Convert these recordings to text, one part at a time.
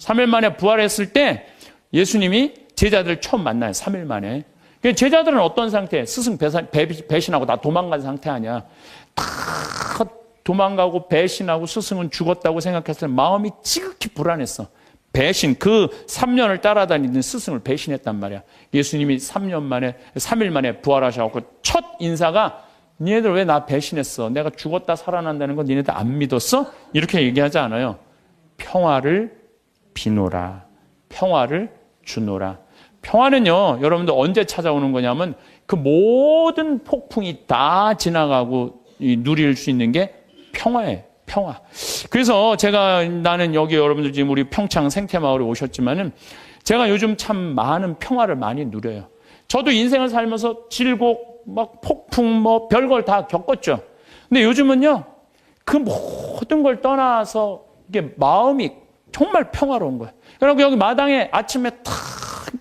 3일 만에 부활했을 때 예수님이 제자들을 처음 만나요. 3일 만에. 제자들은 어떤 상태? 스승 배신하고 다 도망간 상태 아니야. 다 도망가고 배신하고 스승은 죽었다고 생각했을 때 마음이 지극히 불안했어. 배신, 그 3년을 따라다니는 스승을 배신했단 말이야. 예수님이 3일 만에 부활하셔서 첫 인사가 니네들 왜 나 배신했어? 내가 죽었다 살아난다는 거 니네들 안 믿었어? 이렇게 얘기하지 않아요. 평화를 비노라. 평화를 주노라. 평화는요, 여러분들 언제 찾아오는 거냐면 그 모든 폭풍이 다 지나가고 누릴 수 있는 게 평화예요. 평화. 그래서 나는 여기 여러분들 지금 우리 평창 생태마을에 오셨지만은 제가 요즘 참 많은 평화를 많이 누려요. 저도 인생을 살면서 질곡, 막 폭풍, 뭐 별걸 다 겪었죠. 근데 요즘은요, 그 모든 걸 떠나서 이게 마음이 정말 평화로운 거예요. 여러분 여기 마당에 아침에 탁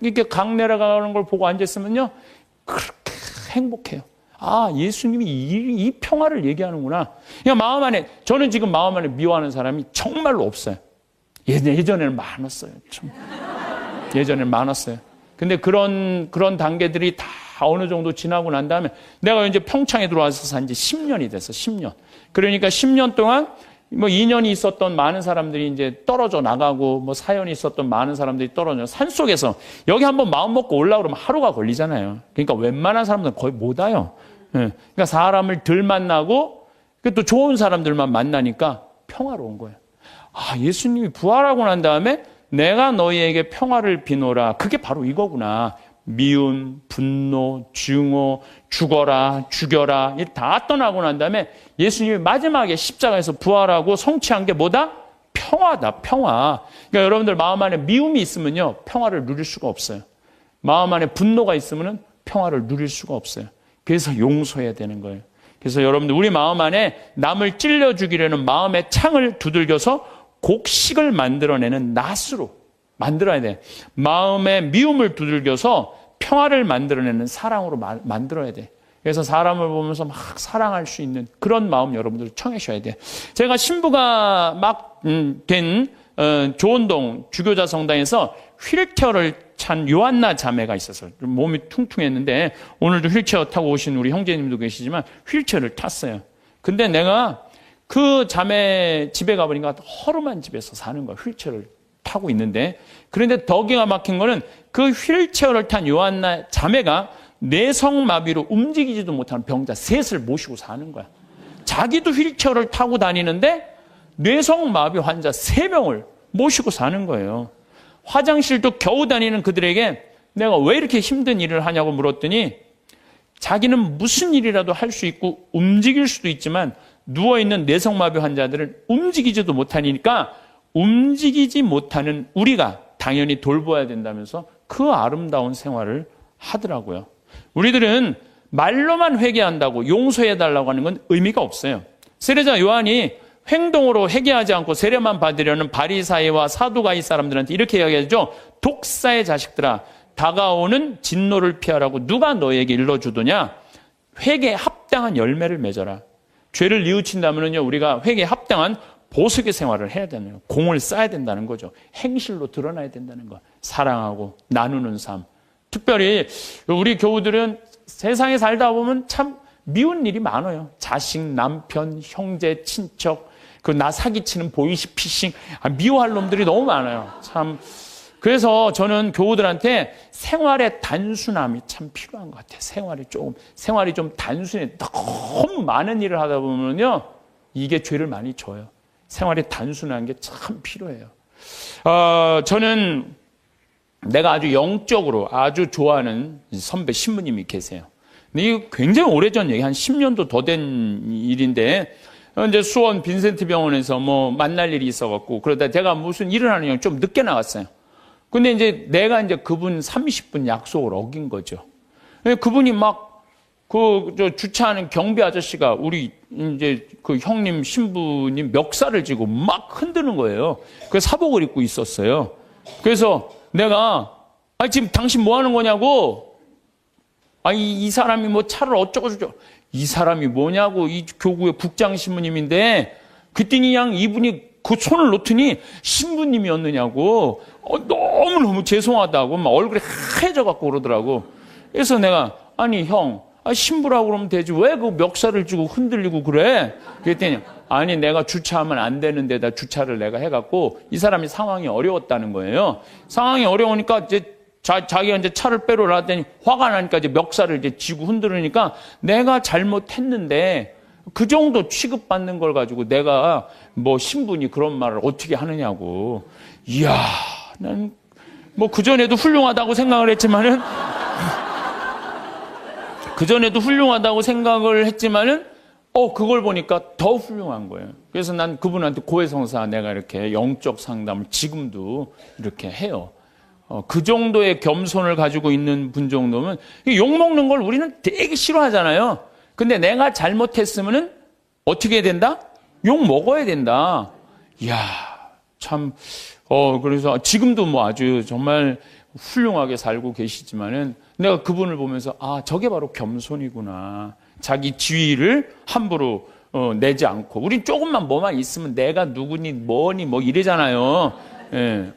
이렇게 강 내려가는 걸 보고 앉았으면요, 그렇게 행복해요. 아, 예수님이 이 평화를 얘기하는구나. 그러니까 마음 안에, 저는 지금 마음 안에 미워하는 사람이 정말로 없어요. 예전에는 많았어요. 참. 예전에는 많았어요. 근데 그런 단계들이 다 어느 정도 지나고 난 다음에 내가 이제 평창에 들어와서 산 지 10년이 됐어. 10년. 그러니까 10년 동안 뭐 2년이 있었던 많은 사람들이 이제 떨어져 나가고 뭐 사연이 있었던 많은 사람들이 떨어져 산속에서 여기 한번 마음 먹고 올라오면 하루가 걸리잖아요. 그러니까 웬만한 사람들은 거의 못 와요. 그러니까 사람을 덜 만나고 또 좋은 사람들만 만나니까 평화로운 거예요. 아, 예수님이 부활하고 난 다음에 내가 너희에게 평화를 비노라. 그게 바로 이거구나. 미움, 분노, 증오, 죽어라, 죽여라, 다 떠나고 난 다음에 예수님이 마지막에 십자가에서 부활하고 성취한 게 뭐다? 평화다, 평화. 그러니까 여러분들 마음 안에 미움이 있으면요, 평화를 누릴 수가 없어요. 마음 안에 분노가 있으면 평화를 누릴 수가 없어요. 그래서 용서해야 되는 거예요. 그래서 여러분들 우리 마음 안에 남을 찔러 죽이려는 마음의 창을 두들겨서 곡식을 만들어내는 낫으로 만들어야 돼. 마음의 미움을 두들겨서 평화를 만들어내는 사랑으로 만들어야 돼. 그래서 사람을 보면서 막 사랑할 수 있는 그런 마음 여러분들 청하셔야 돼. 제가 신부가 막 된 조원동 주교자 성당에서 휠체어를 찬 요한나 자매가 있었어요. 몸이 퉁퉁했는데 오늘도 휠체어 타고 오신 우리 형제님도 계시지만 휠체어를 탔어요. 근데 내가 그 자매 집에 가보니까 허름한 집에서 사는 거야. 휠체어를 타고 있는데, 그런데 더 기가 막힌 거는 그 휠체어를 탄 요한나 자매가 뇌성마비로 움직이지도 못하는 병자 셋을 모시고 사는 거야. 자기도 휠체어를 타고 다니는데 뇌성마비 환자 3명을 모시고 사는 거예요. 화장실도 겨우 다니는 그들에게 내가 왜 이렇게 힘든 일을 하냐고 물었더니 자기는 무슨 일이라도 할 수 있고 움직일 수도 있지만 누워있는 뇌성마비 환자들은 움직이지도 못하니까 움직이지 못하는 우리가 당연히 돌봐야 된다면서 그 아름다운 생활을 하더라고요. 우리들은 말로만 회개한다고 용서해달라고 하는 건 의미가 없어요. 세례자 요한이 행동으로 회개하지 않고 세례만 받으려는 바리사이와 사두가이 사람들한테 이렇게 이야기하죠. 독사의 자식들아, 다가오는 진노를 피하라고 누가 너에게 일러주더냐? 회개에 합당한 열매를 맺어라. 죄를 뉘우친다면요, 우리가 회개에 합당한 보석의 생활을 해야 되는 거예요. 공을 쌓아야 된다는 거죠. 행실로 드러나야 된다는 거. 사랑하고 나누는 삶. 특별히 우리 교우들은 세상에 살다 보면 참 미운 일이 많아요. 자식, 남편, 형제, 친척, 그 나 사기치는 보이스피싱, 미워할 놈들이 너무 많아요. 참. 그래서 저는 교우들한테 생활의 단순함이 참 필요한 것 같아요. 생활이 좀 단순해. 너무 많은 일을 하다 보면요, 이게 죄를 많이 져요. 생활이 단순한 게 참 필요해요. 저는 내가 아주 영적으로 아주 좋아하는 선배 신부님이 계세요. 근데 이거 굉장히 오래전 얘기, 한 10년도 더 된 일인데, 이제 수원 빈센트 병원에서 뭐 만날 일이 있어갖고, 그러다 제가 무슨 일을 하느냐 좀 늦게 나갔어요. 근데 이제 내가 이제 그분 30분 약속을 어긴 거죠. 그분이 막, 주차하는 경비 아저씨가 우리 이제 그 형님 신부님 멱살을 쥐고 막 흔드는 거예요. 그래서 사복을 입고 있었어요. 그래서 내가, 지금 당신 뭐 하는 거냐고, 이 사람이 뭐 차를 어쩌고저쩌고, 이 사람이 뭐냐고, 이 교구의 국장 신부님인데, 그랬더니 그냥 이분이 그 손을 놓더니 신부님이었느냐고 너무너무 죄송하다고 막 얼굴이 하얘져갖고 그러더라고. 그래서 내가 아니 형 신부라고 그러면 되지 왜 그 멱살을 쥐고 흔들리고 그래? 그랬더니 아니 내가 주차하면 안 되는 데다 주차를 내가 해갖고 이 사람이 상황이 어려웠다는 거예요. 상황이 어려우니까 이제 자기가 이제 차를 빼러 나왔더니 화가 나니까 이제 멱살을 이제 쥐고 흔들으니까 내가 잘못했는데 그 정도 취급받는 걸 가지고 내가 뭐 신분이 그런 말을 어떻게 하느냐고. 이야, 난 뭐 그전에도 훌륭하다고 생각을 했지만은 그전에도 훌륭하다고 생각을 했지만은 그걸 보니까 더 훌륭한 거예요. 그래서 난 그분한테 고해성사 내가 이렇게 영적 상담을 지금도 이렇게 해요. 그 정도의 겸손을 가지고 있는 분 정도면 욕먹는 걸 우리는 되게 싫어하잖아요. 근데 내가 잘못했으면은 어떻게 해야 된다? 욕 먹어야 된다. 이야, 참, 그래서 지금도 뭐 아주 정말 훌륭하게 살고 계시지만은 내가 그분을 보면서 저게 바로 겸손이구나. 자기 지위를 함부로 내지 않고. 우린 조금만 뭐만 있으면 내가 누구니 뭐니 뭐 이래잖아요. 예.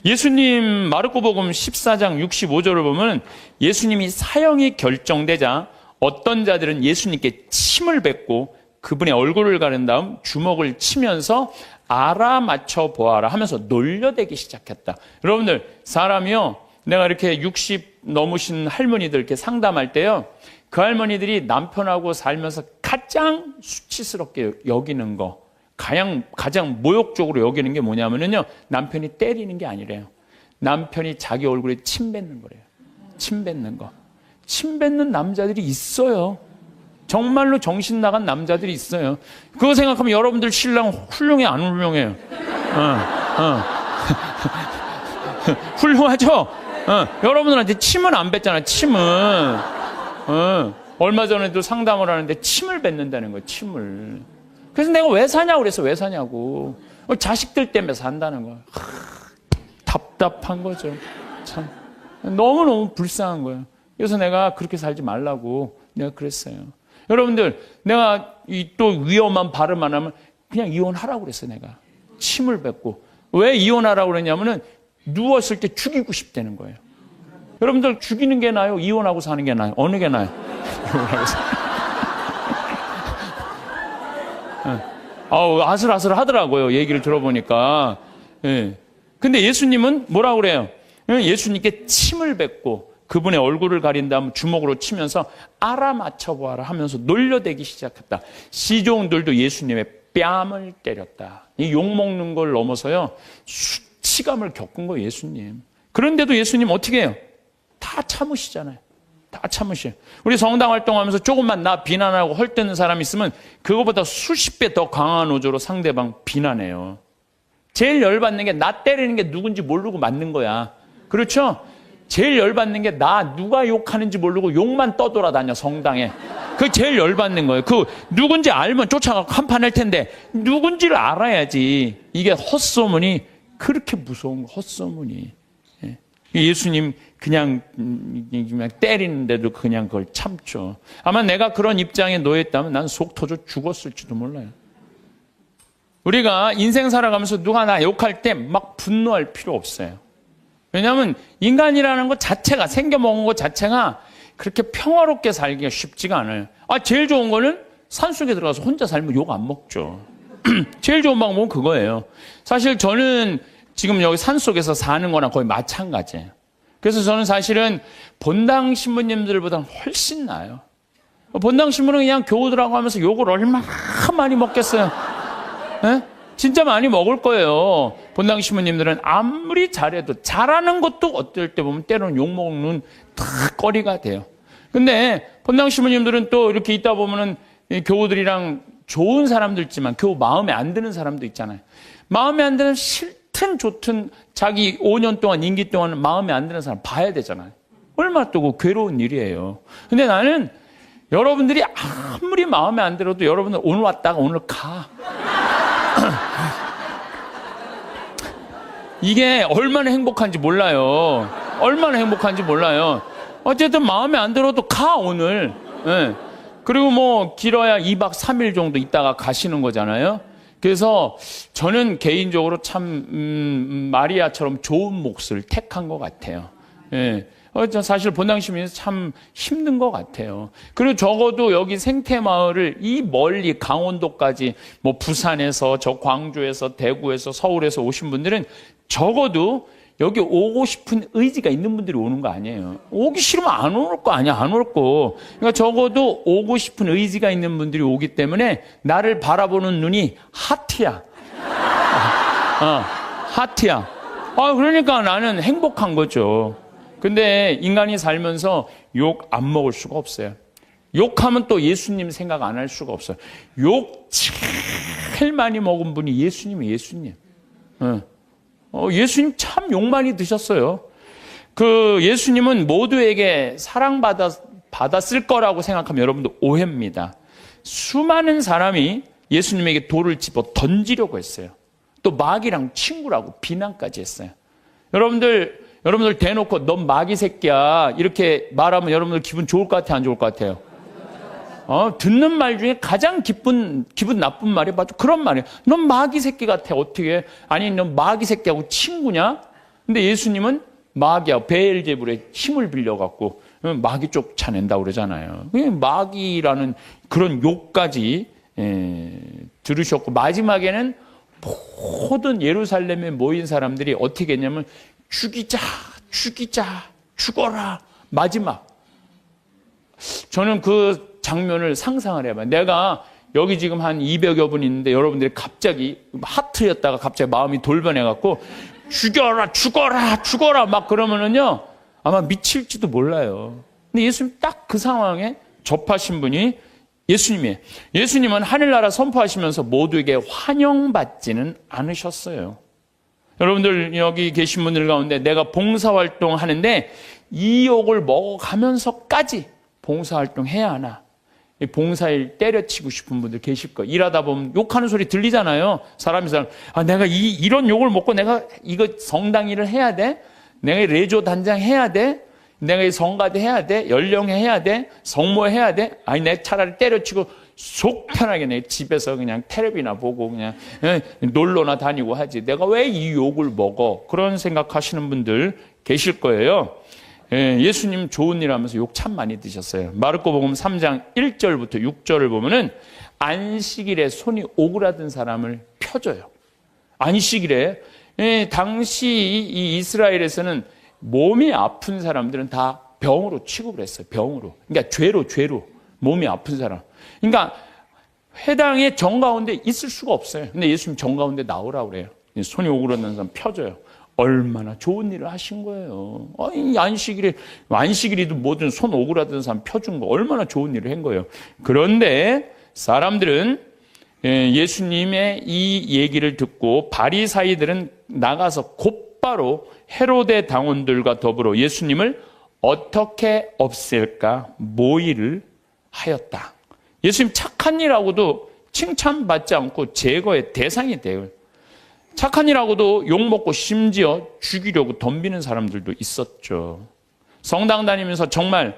예수님 마르코복음 14장 65절을 보면 예수님이 사형이 결정되자 어떤 자들은 예수님께 침을 뱉고 그분의 얼굴을 가른 다음 주먹을 치면서 알아맞혀 보아라 하면서 놀려대기 시작했다. 여러분들 사람이요, 내가 이렇게 60 넘으신 할머니들 이렇게 상담할 때요, 그 할머니들이 남편하고 살면서 가장 수치스럽게 여기는 거, 가장 모욕적으로 여기는 게 뭐냐면요, 남편이 때리는 게 아니래요. 남편이 자기 얼굴에 침 뱉는 거래요. 침 뱉는 거. 침 뱉는 남자들이 있어요. 정말로 정신 나간 남자들이 있어요. 그거 생각하면 여러분들 신랑 훌륭해 안 훌륭해요? 훌륭하죠? 여러분들한테 침은 안 뱉잖아요. 침은. 얼마 전에도 상담을 하는데 침을 뱉는다는 거예요. 침을. 그래서 내가 왜 사냐고 그래서 왜 사냐고. 자식들 때문에 산다는 거예요. 답답한 거죠. 참. 너무너무 불쌍한 거예요. 그래서 내가 그렇게 살지 말라고 내가 그랬어요. 여러분들, 내가 또 위험한 발음 안 하면 그냥 이혼하라고 그랬어요, 내가. 침을 뱉고. 왜 이혼하라고 그랬냐면은 누웠을 때 죽이고 싶다는 거예요. 여러분들, 죽이는 게 나아요? 이혼하고 사는 게 나아요? 어느 게 나아요? 이혼하고 사는. 아슬아슬 하더라고요, 얘기를 들어보니까. 예. 근데 예수님은 뭐라고 그래요? 예수님께 침을 뱉고 그분의 얼굴을 가린 다음 주먹으로 치면서 알아맞혀 보아라 하면서 놀려대기 시작했다. 시종들도 예수님의 뺨을 때렸다. 이 욕먹는 걸 넘어서요, 수치감을 겪은 거예요, 예수님. 그런데도 예수님 어떻게 해요? 다 참으시잖아요. 다 참으셔요. 우리 성당 활동하면서 조금만 나 비난하고 헐뜯는 사람이 있으면 그거보다 수십 배 더 강한 어조로 상대방 비난해요. 제일 열받는 게 나 때리는 게 누군지 모르고 맞는 거야. 그렇죠? 제일 열받는 게 나 누가 욕하는지 모르고 욕만 떠돌아다녀, 성당에. 그게 제일 열받는 거예요. 그 누군지 알면 쫓아가고 한판 할 텐데 누군지를 알아야지. 이게 헛소문이 그렇게 무서운 거, 헛소문이. 예수님 그냥 때리는데도 그냥 그걸 참죠. 아마 내가 그런 입장에 놓였다면 난 속 터져 죽었을지도 몰라요. 우리가 인생 살아가면서 누가 나 욕할 때 막 분노할 필요 없어요. 왜냐하면 인간이라는 것 자체가, 생겨먹은 것 자체가 그렇게 평화롭게 살기가 쉽지가 않아요. 제일 좋은 거는 산속에 들어가서 혼자 살면 욕 안 먹죠. 제일 좋은 방법은 그거예요. 사실 저는 지금 여기 산속에서 사는 거랑 거의 마찬가지예요. 그래서 저는 사실은 본당 신부님들보다는 훨씬 나아요. 본당 신부는 그냥 교우들하고 하면서 욕을 얼마나 많이 먹겠어요. 네? 진짜 많이 먹을 거예요. 본당 신부님들은 아무리 잘해도, 잘하는 것도 어떨 때 보면 때로는 욕먹는 다 거리가 돼요. 근데 본당 신부님들은 또 이렇게 있다 보면은 교우들이랑 좋은 사람도 있지만 교우 마음에 안 드는 사람도 있잖아요. 마음에 안 드는, 싫든 좋든 자기 5년 동안, 임기 동안 마음에 안 드는 사람 봐야 되잖아요. 얼마나 또 괴로운 일이에요. 근데 나는 여러분들이 아무리 마음에 안 들어도 여러분들 오늘 왔다가 오늘 가. 이게 얼마나 행복한지 몰라요. 얼마나 행복한지 몰라요. 어쨌든 마음에 안 들어도 가, 오늘. 네. 그리고 뭐 길어야 2박 3일 정도 있다가 가시는 거잖아요. 그래서 저는 개인적으로 참 마리아처럼 좋은 몫을 택한 것 같아요. 예. 사실 본당시민에서 참 힘든 것 같아요. 그리고 적어도 여기 생태마을을 이 멀리 강원도까지 뭐 부산에서 저 광주에서 대구에서 서울에서 오신 분들은 적어도 여기 오고 싶은 의지가 있는 분들이 오는 거 아니에요. 오기 싫으면 안 올 거 아니야, 안 올 거. 그러니까 적어도 오고 싶은 의지가 있는 분들이 오기 때문에 나를 바라보는 눈이 하트야. 하트야. 그러니까 나는 행복한 거죠. 근데 인간이 살면서 욕 안 먹을 수가 없어요. 욕하면 또 예수님 생각 안 할 수가 없어요. 욕 제일 많이 먹은 분이 예수님이에요, 예수님. 예수님 참 욕 많이 드셨어요. 예수님은 모두에게 사랑받았을 거라고 생각하면 여러분들 오해입니다. 수많은 사람이 예수님에게 돌을 집어 던지려고 했어요. 또 마귀랑 친구라고 비난까지 했어요. 여러분들 대놓고 넌 마귀 새끼야 이렇게 말하면 여러분들 기분 좋을 것 같아요, 안 좋을 것 같아요? 듣는 말 중에 가장 기분 나쁜 말이 바로 그런 말이에요. 넌 마귀 새끼 같아, 어떻게? 아니, 넌 마귀 새끼하고 친구냐? 근데 예수님은 마귀하고 베엘제불의 힘을 빌려갖고 마귀 쫓아낸다고 그러잖아요. 마귀라는 그런 욕까지 들으셨고, 마지막에는 모든 예루살렘에 모인 사람들이 어떻게 했냐면 죽이자, 죽어라. 마지막. 저는 그 장면을 상상을 해봐요. 내가 여기 지금 한 200여 분 있는데 여러분들이 갑자기 하트였다가 갑자기 마음이 돌변해갖고 죽어라 막 그러면은요 아마 미칠지도 몰라요. 근데 예수님 딱 그 상황에 접하신 분이 예수님이에요. 예수님은 하늘나라 선포하시면서 모두에게 환영받지는 않으셨어요. 여러분들 여기 계신 분들 가운데 내가 봉사활동 하는데 이 욕을 먹어가면서까지 봉사활동 해야 하나? 봉사일 때려치고 싶은 분들 계실 거예요. 일하다 보면 욕하는 소리 들리잖아요. 사람이 내가 이런 욕을 먹고 내가 이거 성당 일을 해야 돼? 내가 레조 단장 해야 돼? 내가 이 성가대 해야 돼? 연령회 해야 돼? 성모 해야 돼? 아니 내 차라리 때려치고 속 편하게 내 집에서 그냥 텔레비나 보고 그냥 놀러나 다니고 하지. 내가 왜 이 욕을 먹어? 그런 생각하시는 분들 계실 거예요. 예수님 좋은 일 하면서 욕 참 많이 드셨어요. 마르코복음 3장 1절부터 6절을 보면은 안식일에 손이 오그라든 사람을 펴줘요. 안식일에 당시 이 이스라엘에서는 몸이 아픈 사람들은 다 병으로 취급을 했어요. 병으로. 그러니까 죄로 몸이 아픈 사람. 그러니까 회당에 정가운데 있을 수가 없어요. 근데 예수님 정가운데 나오라고 그래요. 손이 오그라든 사람 펴줘요. 얼마나 좋은 일을 하신 거예요. 안식일이도 뭐든 손 오그라든 사람 펴준 거 얼마나 좋은 일을 한 거예요. 그런데 사람들은 예수님의 이 얘기를 듣고 바리사이들은 나가서 곧바로 헤로데 당원들과 더불어 예수님을 어떻게 없앨까 모의를 하였다. 예수님 착한 일하고도 칭찬받지 않고 제거의 대상이 돼요. 착한 일하고도 욕먹고 심지어 죽이려고 덤비는 사람들도 있었죠. 성당 다니면서 정말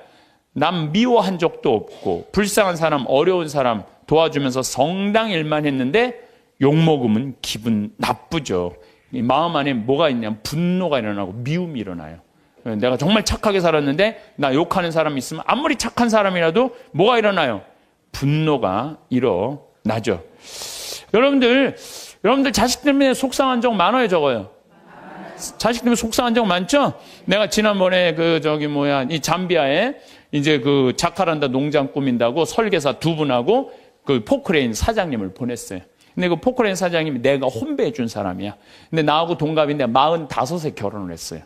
남 미워한 적도 없고 불쌍한 사람, 어려운 사람 도와주면서 성당 일만 했는데 욕먹으면 기분 나쁘죠. 마음 안에 뭐가 있냐면 분노가 일어나고 미움이 일어나요. 내가 정말 착하게 살았는데 나 욕하는 사람이 있으면 아무리 착한 사람이라도 뭐가 일어나요? 분노가 일어나죠. 여러분들 자식 때문에 속상한 적 많아요, 적어요? 자식 때문에 속상한 적 많죠? 내가 지난번에 이 잠비아에 이제 자카란다 농장 꾸민다고 설계사 두 분하고 포크레인 사장님을 보냈어요. 근데 포크레인 사장님이 내가 혼배해 준 사람이야. 근데 나하고 동갑인데 45에 결혼을 했어요.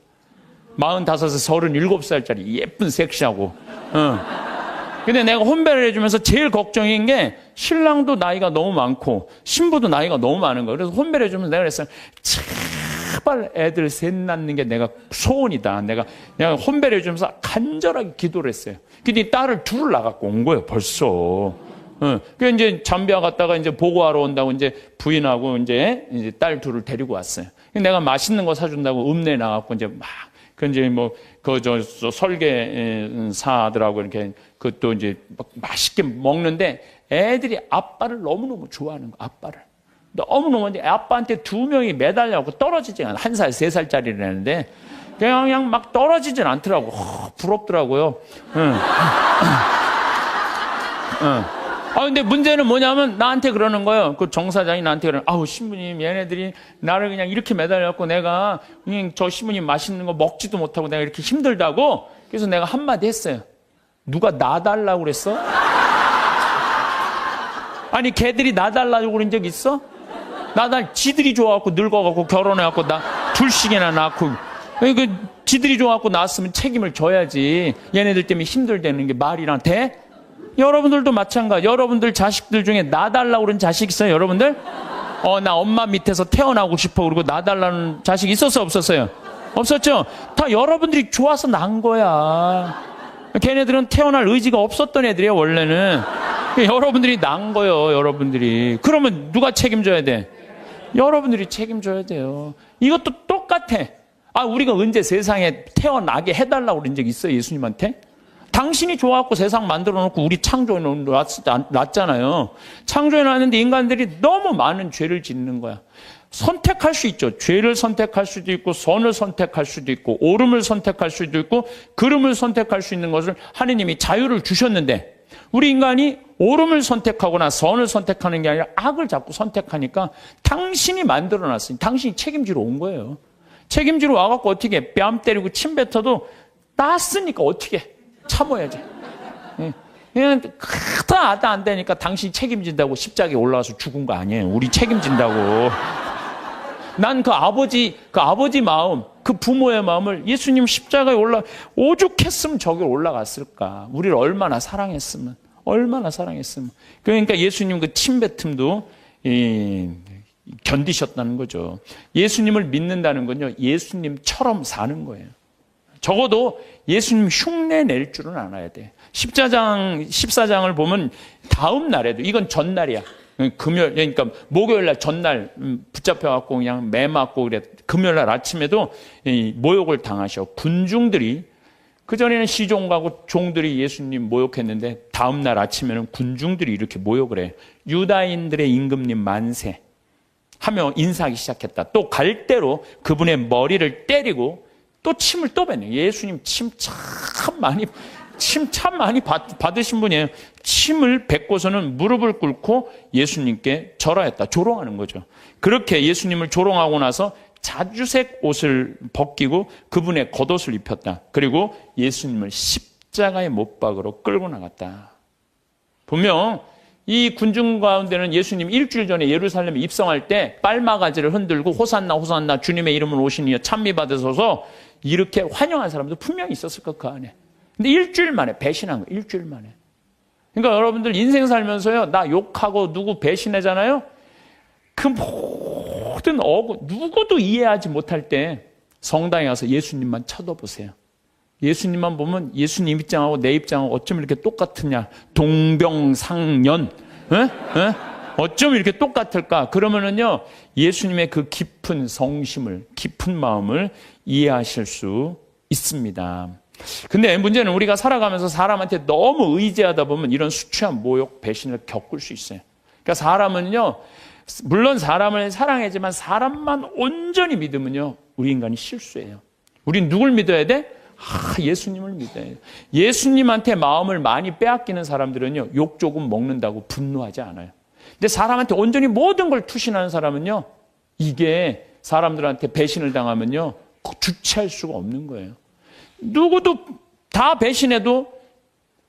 45에 37살짜리 예쁜 섹시하고. 근데 내가 혼배를 해주면서 제일 걱정인 게 신랑도 나이가 너무 많고 신부도 나이가 너무 많은 거예요. 그래서 혼배를 해주면서 내가 그랬어요. 제발 애들 셋 낳는 게 내가 소원이다. 내가 혼배를 해주면서 간절하게 기도를 했어요. 근데 딸을 둘을 낳아갖고 온 거예요, 벌써. 그래서 이제 잠비아 갔다가 이제 보고하러 온다고 이제 부인하고 이제 딸 둘을 데리고 왔어요. 내가 맛있는 거 사준다고 읍내에 나가고 이제 막, 설계사들하고 이렇게 그것도 이제 맛있게 먹는데 애들이 아빠를 너무너무 좋아하는 거, 아빠를. 너무너무 아빠한테 두 명이 매달려갖고 떨어지지 않아. 1살, 3살짜리라는데 그냥 막 떨어지진 않더라고. 부럽더라고요. 응. 응. 근데 문제는 뭐냐면 나한테 그러는 거예요. 그 정사장이 나한테 그러는, 신부님, 얘네들이 나를 그냥 이렇게 매달려갖고 내가 그냥 저 신부님 맛있는 거 먹지도 못하고 내가 이렇게 힘들다고. 그래서 내가 한마디 했어요. 누가 나 달라고 그랬어? 아니, 걔들이 나 달라고 그런 적 있어? 지들이 좋아갖고 늙어갖고 결혼해갖고 나 둘씩이나 낳고. 지들이 좋아갖고 낳았으면 책임을 져야지. 얘네들 때문에 힘들다는 게 말이랑 돼? 여러분들도 마찬가지. 여러분들 자식들 중에 나 달라고 그런 자식 있어요, 여러분들? 나 엄마 밑에서 태어나고 싶어. 그리고 나 달라는 자식 있었어, 없었어요? 없었죠? 다 여러분들이 좋아서 난 거야. 걔네들은 태어날 의지가 없었던 애들이에요, 원래는. 여러분들이 난 거예요, 여러분들이. 그러면 누가 책임져야 돼? 여러분들이 책임져야 돼요. 이것도 똑같아. 우리가 언제 세상에 태어나게 해달라고 그런 적 있어요, 예수님한테? 당신이 좋아갖고 세상 만들어 놓고 우리 창조해 놨잖아요. 창조해 놨는데 인간들이 너무 많은 죄를 짓는 거야. 선택할 수 있죠. 죄를 선택할 수도 있고, 선을 선택할 수도 있고, 옳음을 선택할 수도 있고, 그름을 선택할 수 있는 것을 하느님이 자유를 주셨는데, 우리 인간이 옳음을 선택하거나 선을 선택하는 게 아니라 악을 자꾸 선택하니까 당신이 만들어 놨으니 당신이 책임지러 온 거예요. 책임지러 와갖고 어떻게 뺨 때리고 침 뱉어도 땄으니까 어떻게 참아야지. 그냥 크다 아다 안 되니까 당신이 책임진다고 십자가에 올라와서 죽은 거 아니에요. 우리 책임진다고. 난 그 아버지 마음, 그 부모의 마음을 예수님 십자가에 오죽했으면 저기 올라갔을까. 우리를 얼마나 사랑했으면. 그러니까 예수님 그 침뱉음도 견디셨다는 거죠. 예수님을 믿는다는 건요, 예수님처럼 사는 거예요. 적어도 예수님 흉내 낼 줄은 알아야 돼. 14장을 보면 다음 날에도, 이건 전날이야. 그러니까 목요일 날 전날 붙잡혀갖고 그냥 매 맞고 그래. 금요일 날 아침에도 모욕을 당하셔. 군중들이, 그전에는 시종가고 종들이 예수님 모욕했는데 다음 날 아침에는 군중들이 이렇게 모욕을 해. 유다인들의 임금님 만세 하며 인사하기 시작했다. 또 갈대로 그분의 머리를 때리고 또 침을 또 뱉네. 예수님 침 참 많이 받으신 분이에요. 침을 뱉고서는 무릎을 꿇고 예수님께 절하였다. 조롱하는 거죠. 그렇게 예수님을 조롱하고 나서 자주색 옷을 벗기고 그분의 겉옷을 입혔다. 그리고 예수님을 십자가의 못 박으로 끌고 나갔다. 분명 이 군중 가운데는 예수님 일주일 전에 예루살렘에 입성할 때 빨마가지를 흔들고 호산나 호산나 주님의 이름으로 오시니 찬미 받으소서 이렇게 환영한 사람도 분명히 있었을 것 그 안에. 근데 일주일 만에 배신한 거예요. 일주일 만에. 그러니까 여러분들 인생 살면서요, 나 욕하고 누구 배신하잖아요. 그 모든 누구도 이해하지 못할 때 성당에 가서 예수님만 쳐다보세요. 예수님만 보면 예수님 입장하고 내 입장하고 어쩜 이렇게 똑같으냐. 동병상련. 어쩜 이렇게 똑같을까? 그러면은요, 예수님의 그 깊은 성심을, 깊은 마음을 이해하실 수 있습니다. 근데 문제는 우리가 살아가면서 사람한테 너무 의지하다 보면 이런 수치한 모욕, 배신을 겪을 수 있어요. 그러니까 사람은요, 물론 사람을 사랑하지만 사람만 온전히 믿으면요, 우리 인간이 실수해요. 우린 누굴 믿어야 돼? 예수님을 믿어야 돼. 예수님한테 마음을 많이 빼앗기는 사람들은요, 욕 조금 먹는다고 분노하지 않아요. 근데 사람한테 온전히 모든 걸 투신하는 사람은요, 이게 사람들한테 배신을 당하면요, 주체할 수가 없는 거예요. 누구도 다 배신해도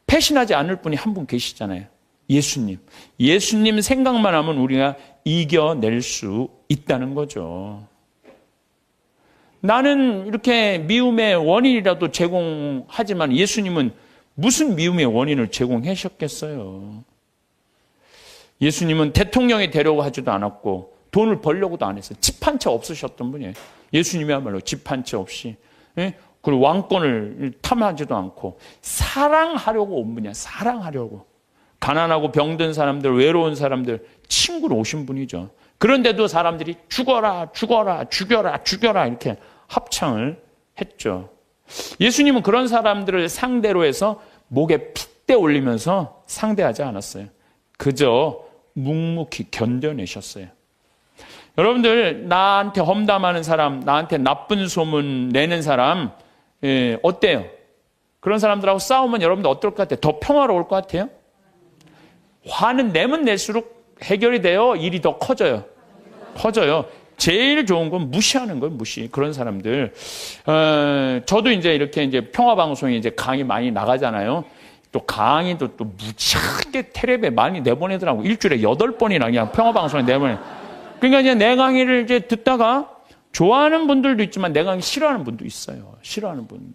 배신하지 않을 분이 한 분 계시잖아요. 예수님. 예수님 생각만 하면 우리가 이겨낼 수 있다는 거죠. 나는 이렇게 미움의 원인이라도 제공하지만 예수님은 무슨 미움의 원인을 제공하셨겠어요? 예수님은 대통령이 되려고 하지도 않았고 돈을 벌려고도 안 했어요. 집 한 채 없으셨던 분이에요. 예수님이야말로 집 한 채 없이. 그리고 왕권을 탐하지도 않고 사랑하려고 온 분이야. 사랑하려고. 가난하고 병든 사람들, 외로운 사람들 친구로 오신 분이죠. 그런데도 사람들이 죽어라, 죽어라, 죽여라, 죽여라 이렇게 합창을 했죠. 예수님은 그런 사람들을 상대로 해서 목에 핏대 올리면서 상대하지 않았어요. 그저 묵묵히 견뎌내셨어요. 여러분들 나한테 험담하는 사람, 나한테 나쁜 소문 내는 사람 어때요? 그런 사람들하고 싸우면 여러분들 어떨 것 같아요? 더 평화로울 것 같아요? 화는 내면 낼수록 해결이 돼요? 일이 더 커져요? 커져요. 제일 좋은 건 무시하는 거예요, 무시. 그런 사람들. 저도 이제 평화방송에 이제 강의 많이 나가잖아요. 또 강의도 또 무지하게 텔레비에 많이 내보내더라고. 일주일에 8번이나 그냥 평화방송에 내보내. 그러니까 이제 내 강의를 이제 듣다가 좋아하는 분들도 있지만 내 강의 싫어하는 분도 있어요. 싫어하는 분.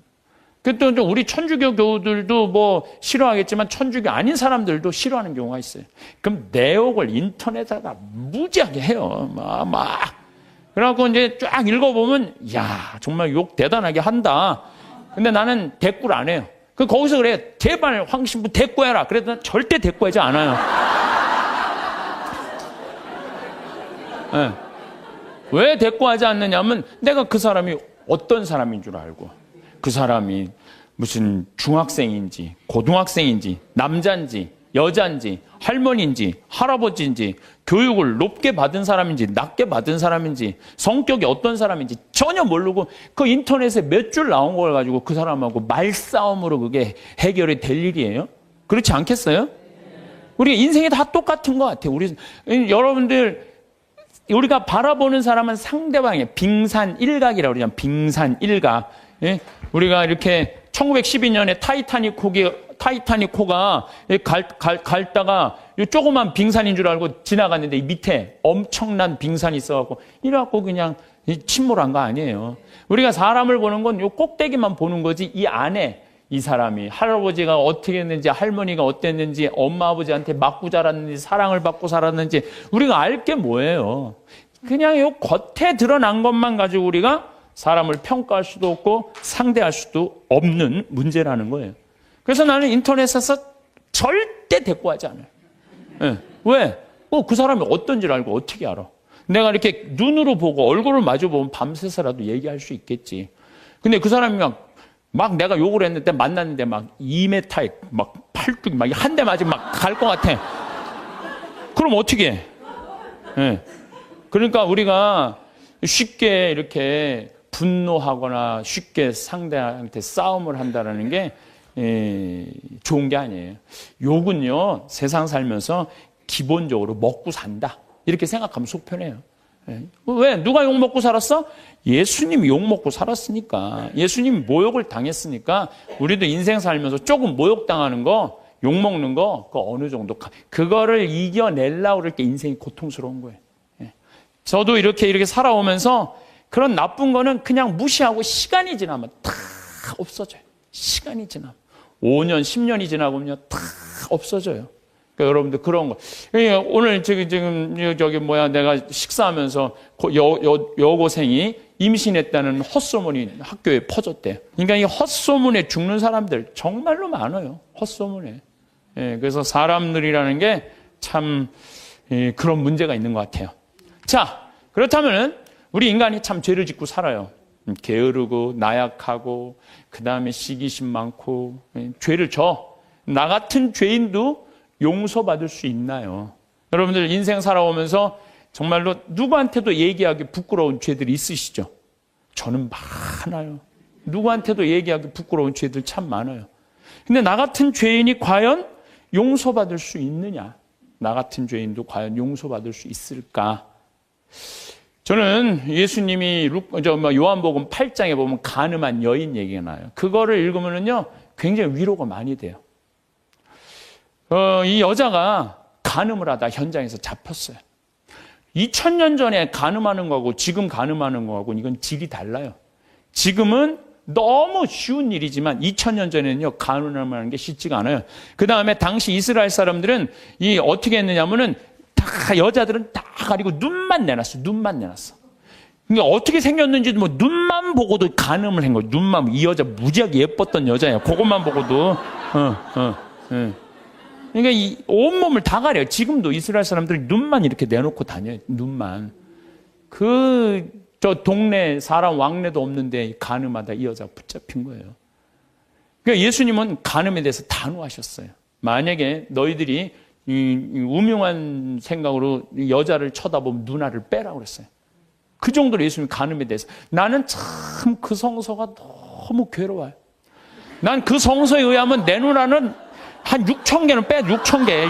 또 우리 천주교 교우들도 뭐 싫어하겠지만 천주교 아닌 사람들도 싫어하는 경우가 있어요. 그럼 내 욕을 인터넷에다가 무지하게 해요. 막. 그래갖고 이제 쫙 읽어보면, 야, 정말 욕 대단하게 한다. 근데 나는 대꾸를 안 해요. 거기서 그래, 제발 황신부 대꾸해라. 그래도 난 절대 대꾸하지 않아요. 네. 왜 대꾸하지 않느냐면 내가 그 사람이 어떤 사람인 줄 알고, 그 사람이 무슨 중학생인지 고등학생인지 남자인지 여자인지 할머니인지 할아버지인지 교육을 높게 받은 사람인지 낮게 받은 사람인지 성격이 어떤 사람인지 전혀 모르고 그 인터넷에 몇 줄 나온 걸 가지고 그 사람하고 말싸움으로 그게 해결이 될 일이에요? 그렇지 않겠어요? 우리 인생이 다 똑같은 것 같아요. 여러분들 우리가 바라보는 사람은 상대방의 빙산일각이라고 그러잖아요. 빙산일각. 예? 우리가 이렇게 1912년에 타이타닉호가 갈다가 조그만 빙산인 줄 알고 지나갔는데 이 밑에 엄청난 빙산이 있어갖고 이래갖고 그냥 침몰한 거 아니에요. 우리가 사람을 보는 건 요 꼭대기만 보는 거지 이 안에 이 사람이 할아버지가 어떻게 했는지 할머니가 어땠는지 엄마 아버지한테 맞고 자랐는지 사랑을 받고 살았는지 우리가 알 게 뭐예요. 그냥 요 겉에 드러난 것만 가지고 우리가 사람을 평가할 수도 없고 상대할 수도 없는 문제라는 거예요. 그래서 나는 인터넷에서 절대 대꾸하지 않아요. 네. 왜? 그 사람이 어떤지를 알고 어떻게 알아? 내가 이렇게 눈으로 보고 얼굴을 마주보면 밤새서라도 얘기할 수 있겠지. 근데 그 사람이 막 내가 욕을 했는데 만났는데 막 2m에 막 팔뚝이 막 한 대 맞으면 막 갈 것 같아. 그럼 어떻게 해? 네. 그러니까 우리가 쉽게 이렇게 분노하거나 쉽게 상대한테 싸움을 한다는 게 좋은 게 아니에요. 욕은요, 세상 살면서 기본적으로 먹고 산다. 이렇게 생각하면 속 편해요. 왜? 누가 욕 먹고 살았어? 예수님이 욕 먹고 살았으니까. 예수님이 모욕을 당했으니까 우리도 인생 살면서 조금 모욕당하는 거, 욕 먹는 거, 그 어느 정도, 그거를 이겨내려고 그럴 때 인생이 고통스러운 거예요. 저도 이렇게 살아오면서 그런 나쁜 거는 그냥 무시하고 시간이 지나면 다 없어져요. 시간이 지나면. 5년, 10년이 지나보면 다 없어져요. 그러니까 여러분들 그런 거. 오늘 내가 식사하면서 여고생이 임신했다는 헛소문이 학교에 퍼졌대요. 그러니까 이 헛소문에 죽는 사람들 정말로 많아요. 헛소문에. 그래서 사람들이라는 게 참 그런 문제가 있는 것 같아요. 자, 그렇다면은 우리 인간이 참 죄를 짓고 살아요. 게으르고 나약하고 그 다음에 시기심 많고 죄를 져. 나 같은 죄인도 용서받을 수 있나요? 여러분들 인생 살아오면서 정말로 누구한테도 얘기하기 부끄러운 죄들이 있으시죠? 저는 많아요. 누구한테도 얘기하기 부끄러운 죄들 참 많아요. 근데 나 같은 죄인이 과연 용서받을 수 있느냐? 나 같은 죄인도 과연 용서받을 수 있을까? 저는 예수님이 요한복음 8장에 보면 간음한 여인 얘기가 나요. 그거를 읽으면요 굉장히 위로가 많이 돼요. 이 여자가 간음을 하다 현장에서 잡혔어요. 2000년 전에 간음하는 거하고 지금 간음하는 거하고 이건 질이 달라요. 지금은 너무 쉬운 일이지만 2000년 전에는요 간음하는 게 쉽지가 않아요. 그 다음에 당시 이스라엘 사람들은 어떻게 했느냐면은 다 여자들은 다 가리고 눈만 내놨어. 눈만 내놨어. 그러니까 어떻게 생겼는지도 뭐 눈만 보고도 간음을 한 거예요. 눈만. 이 여자 무지하게 예뻤던 여자예요. 그것만 보고도. 그러니까 이 온몸을 다 가려요. 지금도 이스라엘 사람들이 눈만 이렇게 내놓고 다녀요. 눈만. 저 동네 사람 왕래도 없는데 간음하다 이 여자가 붙잡힌 거예요. 그러니까 예수님은 간음에 대해서 단호하셨어요. 만약에 너희들이 이 우명한 생각으로 여자를 쳐다보면 누나를 빼라고 그랬어요. 그 정도로 예수님 간음에 대해서. 나는 참 그 성서가 너무 괴로워요. 난 그 성서에 의하면 내 누나는 한 6천 개는 빼, 6천 개.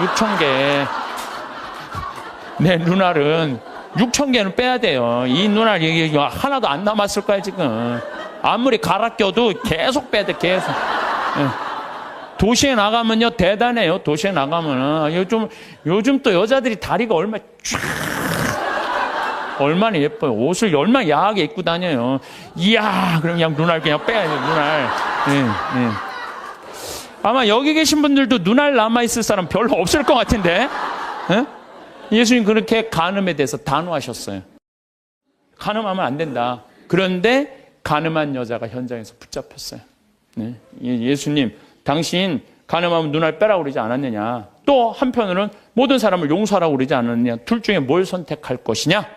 내 누나는 6천 개는 빼야 돼요. 이 누나 얘기 하나도 안 남았을 거야, 지금. 아무리 갈아 껴도 계속 빼야 돼, 계속. 도시에 나가면요, 대단해요. 도시에 나가면은. 요즘 또 여자들이 다리가 얼마나 예뻐요. 옷을 얼마나 야하게 입고 다녀요. 이야, 그럼 그냥 눈알 그냥 빼야 돼요, 눈알. 예. 아마 여기 계신 분들도 눈알 남아있을 사람 별로 없을 것 같은데. 예? 예수님 그렇게 간음에 대해서 단호하셨어요. 간음하면 안 된다. 그런데 간음한 여자가 현장에서 붙잡혔어요. 네. 예수님, 당신 간음하면 눈알 빼라고 그러지 않았느냐. 또 한편으로는 모든 사람을 용서하라고 그러지 않았느냐. 둘 중에 뭘 선택할 것이냐.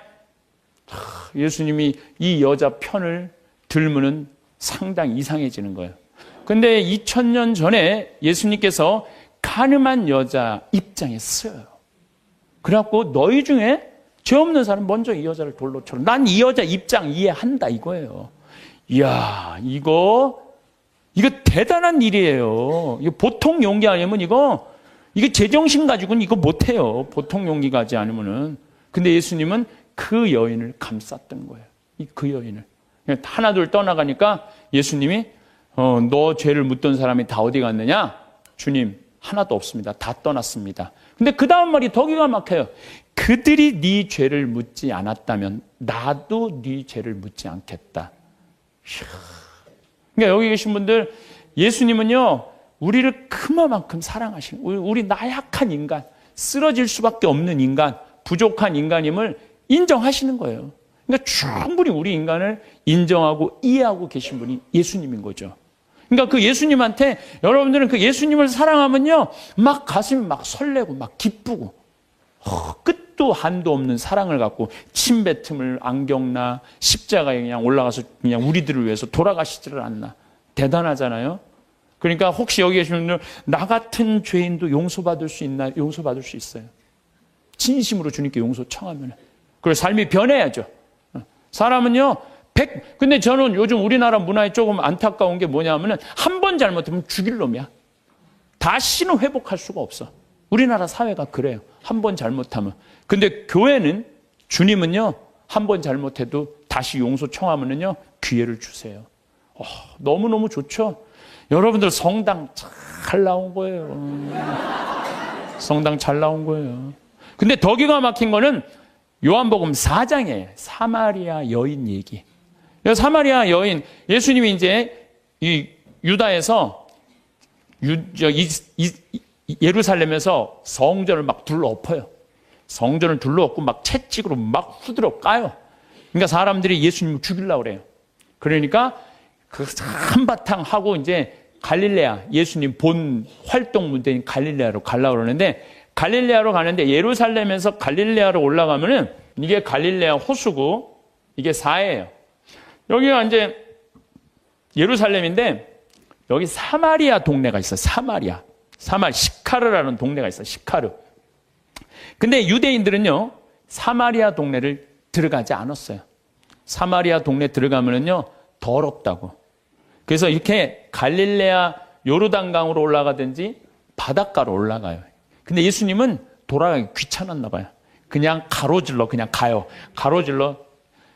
예수님이 이 여자 편을 들면은 상당히 이상해지는 거예요. 근데 2000년 전에 예수님께서 간음한 여자 입장에 서요. 그래갖고 너희 중에 죄 없는 사람 먼저 이 여자를 돌로 쳐라. 난 이 여자 입장 이해한다 이거예요. 이야, 이거 대단한 일이에요. 이거 보통 용기 아니면 이거 제정신 가지고는 이거 못해요. 보통 용기 가지 않으면은. 근데 예수님은 그 여인을 감쌌던 거예요. 그 여인을. 하나둘 떠나가니까 예수님이 너 죄를 묻던 사람이 다 어디 갔느냐? 주님, 하나도 없습니다. 다 떠났습니다. 근데 그 다음 말이 더 기가 막혀요. 그들이 네 죄를 묻지 않았다면 나도 네 죄를 묻지 않겠다. 그러니까 여기 계신 분들, 예수님은요, 우리를 그만큼 사랑하시는, 우리 나약한 인간, 쓰러질 수밖에 없는 인간, 부족한 인간임을 인정하시는 거예요. 그러니까 충분히 우리 인간을 인정하고 이해하고 계신 분이 예수님인 거죠. 그러니까 그 예수님한테, 여러분들은 그 예수님을 사랑하면요, 막 가슴이 막 설레고 막 기쁘고 끝도 한도 없는 사랑을 갖고 침뱉음을 안경나 십자가에 그냥 올라가서 그냥 우리들을 위해서 돌아가시지를 않나. 대단하잖아요. 그러니까 혹시 여기 계신 분들, 나 같은 죄인도 용서받을 수 있나? 용서받을 수 있어요. 진심으로 주님께 용서 청하면. 그리고 삶이 변해야죠. 사람은요, 근데 저는 요즘 우리나라 문화에 조금 안타까운 게 뭐냐면은 한 번 잘못하면 죽일 놈이야. 다시는 회복할 수가 없어. 우리나라 사회가 그래요. 한 번 잘못하면. 근데 교회는, 주님은요, 한 번 잘못해도 다시 용서 청하면은요, 기회를 주세요. 너무너무 좋죠? 여러분들 성당 잘 나온 거예요. 성당 잘 나온 거예요. 근데 더 기가 막힌 거는 요한복음 4장에 사마리아 여인 얘기. 사마리아 여인, 예수님이 이제 이 유다에서 예루살렘에서 성전을 막 둘러엎어요. 성전을 둘러엎고 막 채찍으로 막 후드려 까요. 그러니까 사람들이 예수님을 죽이려고 그래요. 그러니까 그 한바탕 하고 이제 갈릴레아, 예수님 본 활동 무대인 갈릴레아로 가려고 그러는데, 갈릴레아로 가는데 예루살렘에서 갈릴레아로 올라가면은 이게 갈릴레아 호수고 이게 사해예요. 여기가 이제 예루살렘인데 여기 사마리아 동네가 있어요. 시카르라는 동네가 있어요. 시카르. 근데 유대인들은요, 사마리아 동네를 들어가지 않았어요. 사마리아 동네 들어가면은요, 더럽다고. 그래서 이렇게 갈릴레아 요르단강으로 올라가든지 바닷가로 올라가요. 근데 예수님은 돌아가기 귀찮았나 봐요. 그냥 가로질러 그냥 가요. 가로질러.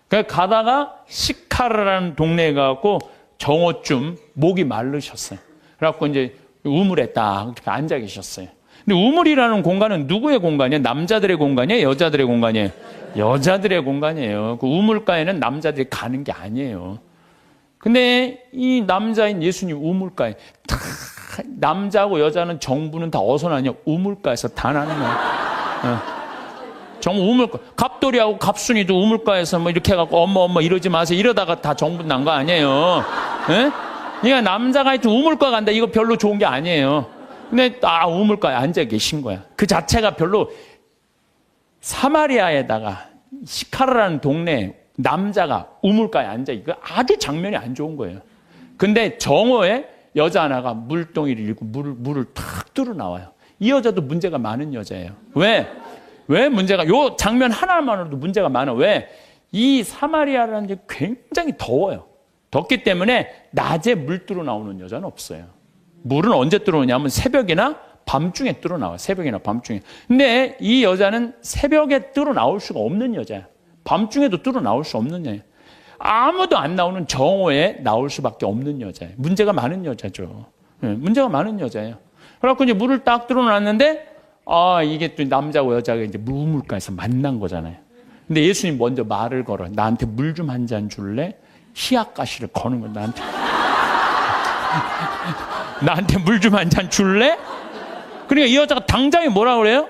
그러니까 가다가 시카르라는 동네에 가고 정오쯤 목이 마르셨어요. 그래갖고 이제 우물에 딱 앉아 계셨어요. 근데 우물이라는 공간은 누구의 공간이에요? 남자들의 공간이에요? 여자들의 공간이에요? 여자들의 공간이에요. 그 우물가에는 남자들이 가는 게 아니에요. 근데 이 남자인 예수님 우물가에 다 남자하고 여자는 정부는 다 어디서 나냐? 우물가에서 다 나는 거예요. 우물가. 갑돌이하고 갑순이도 우물가에서 뭐 이렇게 해갖고 엄마 이러지 마세요. 이러다가 다 정부 난 거 아니에요. 예? 그러니까 남자가 하여튼 우물가 간다. 이거 별로 좋은 게 아니에요. 근데 우물가에 앉아 계신 거야. 그 자체가 별로. 사마리아에다가 시카르라는 동네 남자가 우물가에 앉아 이거 아주 장면이 안 좋은 거예요. 근데 정오에 여자 하나가 물동이를 잃고 물을 탁 뚫어 나와요. 이 여자도 문제가 많은 여자예요. 왜 문제가, 요 장면 하나만으로도 문제가 많아. 왜? 이 사마리아라는 게 굉장히 더워요. 덥기 때문에 낮에 물 뚫어 나오는 여자는 없어요. 물은 언제 뚫어오냐면 새벽이나 밤중에 뚫어 나와요. 새벽이나 밤중에. 근데 이 여자는 새벽에 뚫어 나올 수가 없는 여자야. 밤중에도 뚫어 나올 수 없는 여자야. 아무도 안 나오는 정오에 나올 수밖에 없는 여자예요. 문제가 많은 여자죠. 문제가 많은 여자예요. 그래갖고 이제 물을 딱 뚫어놨는데, 이게 또 남자고 여자가 이제 우물가에서 만난 거잖아요. 근데 예수님 먼저 말을 걸어. 나한테 물 좀 한 잔 줄래? 희약가시를 거는 거야, 나한테. 나한테 물 좀 한 잔 줄래? 그러니까 이 여자가 당장에 뭐라 그래요?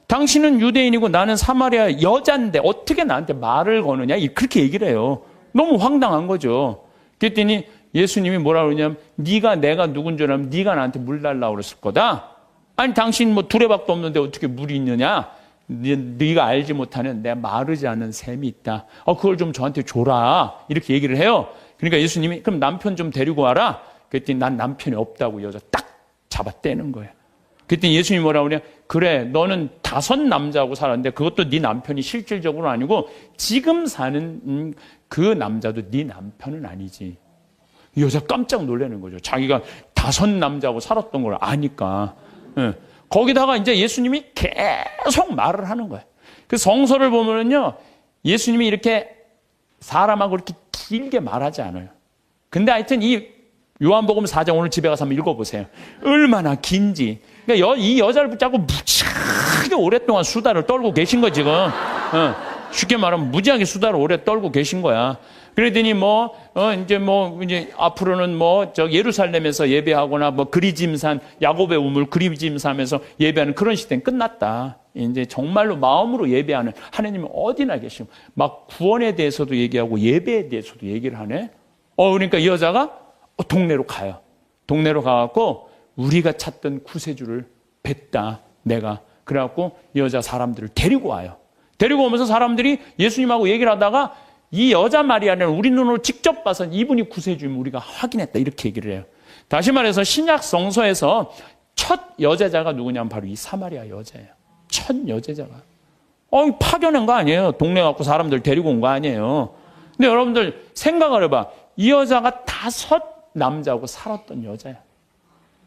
당신은 유대인이고 나는 사마리아 여자인데 어떻게 나한테 말을 거느냐? 그렇게 얘기를 해요. 너무 황당한 거죠. 그랬더니 예수님이 뭐라 그러냐면, 네가 내가 누군 줄 알면 네가 나한테 물 달라고 그랬을 거다. 아니 당신 뭐 두레박도 없는데 어떻게 물이 있느냐? 네가 알지 못하는 내 마르지 않은 샘이 있다. 그걸 좀 저한테 줘라. 이렇게 얘기를 해요. 그러니까 예수님이 그럼 남편 좀 데리고 와라. 그랬더니 난 남편이 없다고 여자 딱 잡아 떼는 거예요. 그랬더니 예수님이 뭐라고 그러냐? 그래, 너는 5 남자하고 살았는데 그것도 네 남편이 실질적으로 아니고 지금 사는 그 남자도 네 남편은 아니지. 이 여자 깜짝 놀라는 거죠. 자기가 5 남자하고 살았던 걸 아니까. 거기다가 이제 예수님이 계속 말을 하는 거예요. 그 성서를 보면요, 예수님이 이렇게 사람하고 이렇게 길게 말하지 않아요. 근데 하여튼 이 요한복음 4장 오늘 집에 가서 한번 읽어보세요. 얼마나 긴지. 그러니까 이 여자를 붙잡고 무지하게 오랫동안 수다를 떨고 계신 거 지금. 쉽게 말하면 무지하게 수다를 오래 떨고 계신 거야. 그러더니 이제 앞으로는 예루살렘에서 예배하거나 그리짐산, 야곱의 우물 그리짐산에서 예배하는 그런 시대는 끝났다. 이제 정말로 마음으로 예배하는 하나님은 어디나 계시고, 막 구원에 대해서도 얘기하고 예배에 대해서도 얘기를 하네. 그러니까 이 여자가 동네로 가요. 동네로 가갖고 우리가 찾던 구세주를 뵀다, 내가. 그래갖고 이 여자 사람들을 데리고 와요. 데리고 오면서 사람들이 예수님하고 얘기를 하다가 이 여자 마리아는 우리 눈으로 직접 봐서 이분이 구세주임을 우리가 확인했다, 이렇게 얘기를 해요. 다시 말해서 신약 성서에서 첫 여제자가 누구냐면 바로 이 사마리아 여자예요. 첫 여제자가. 파견한 거 아니에요. 동네 갖고 사람들 데리고 온 거 아니에요. 근데 여러분들 생각을 해봐. 이 여자가 5 남자하고 살았던 여자야.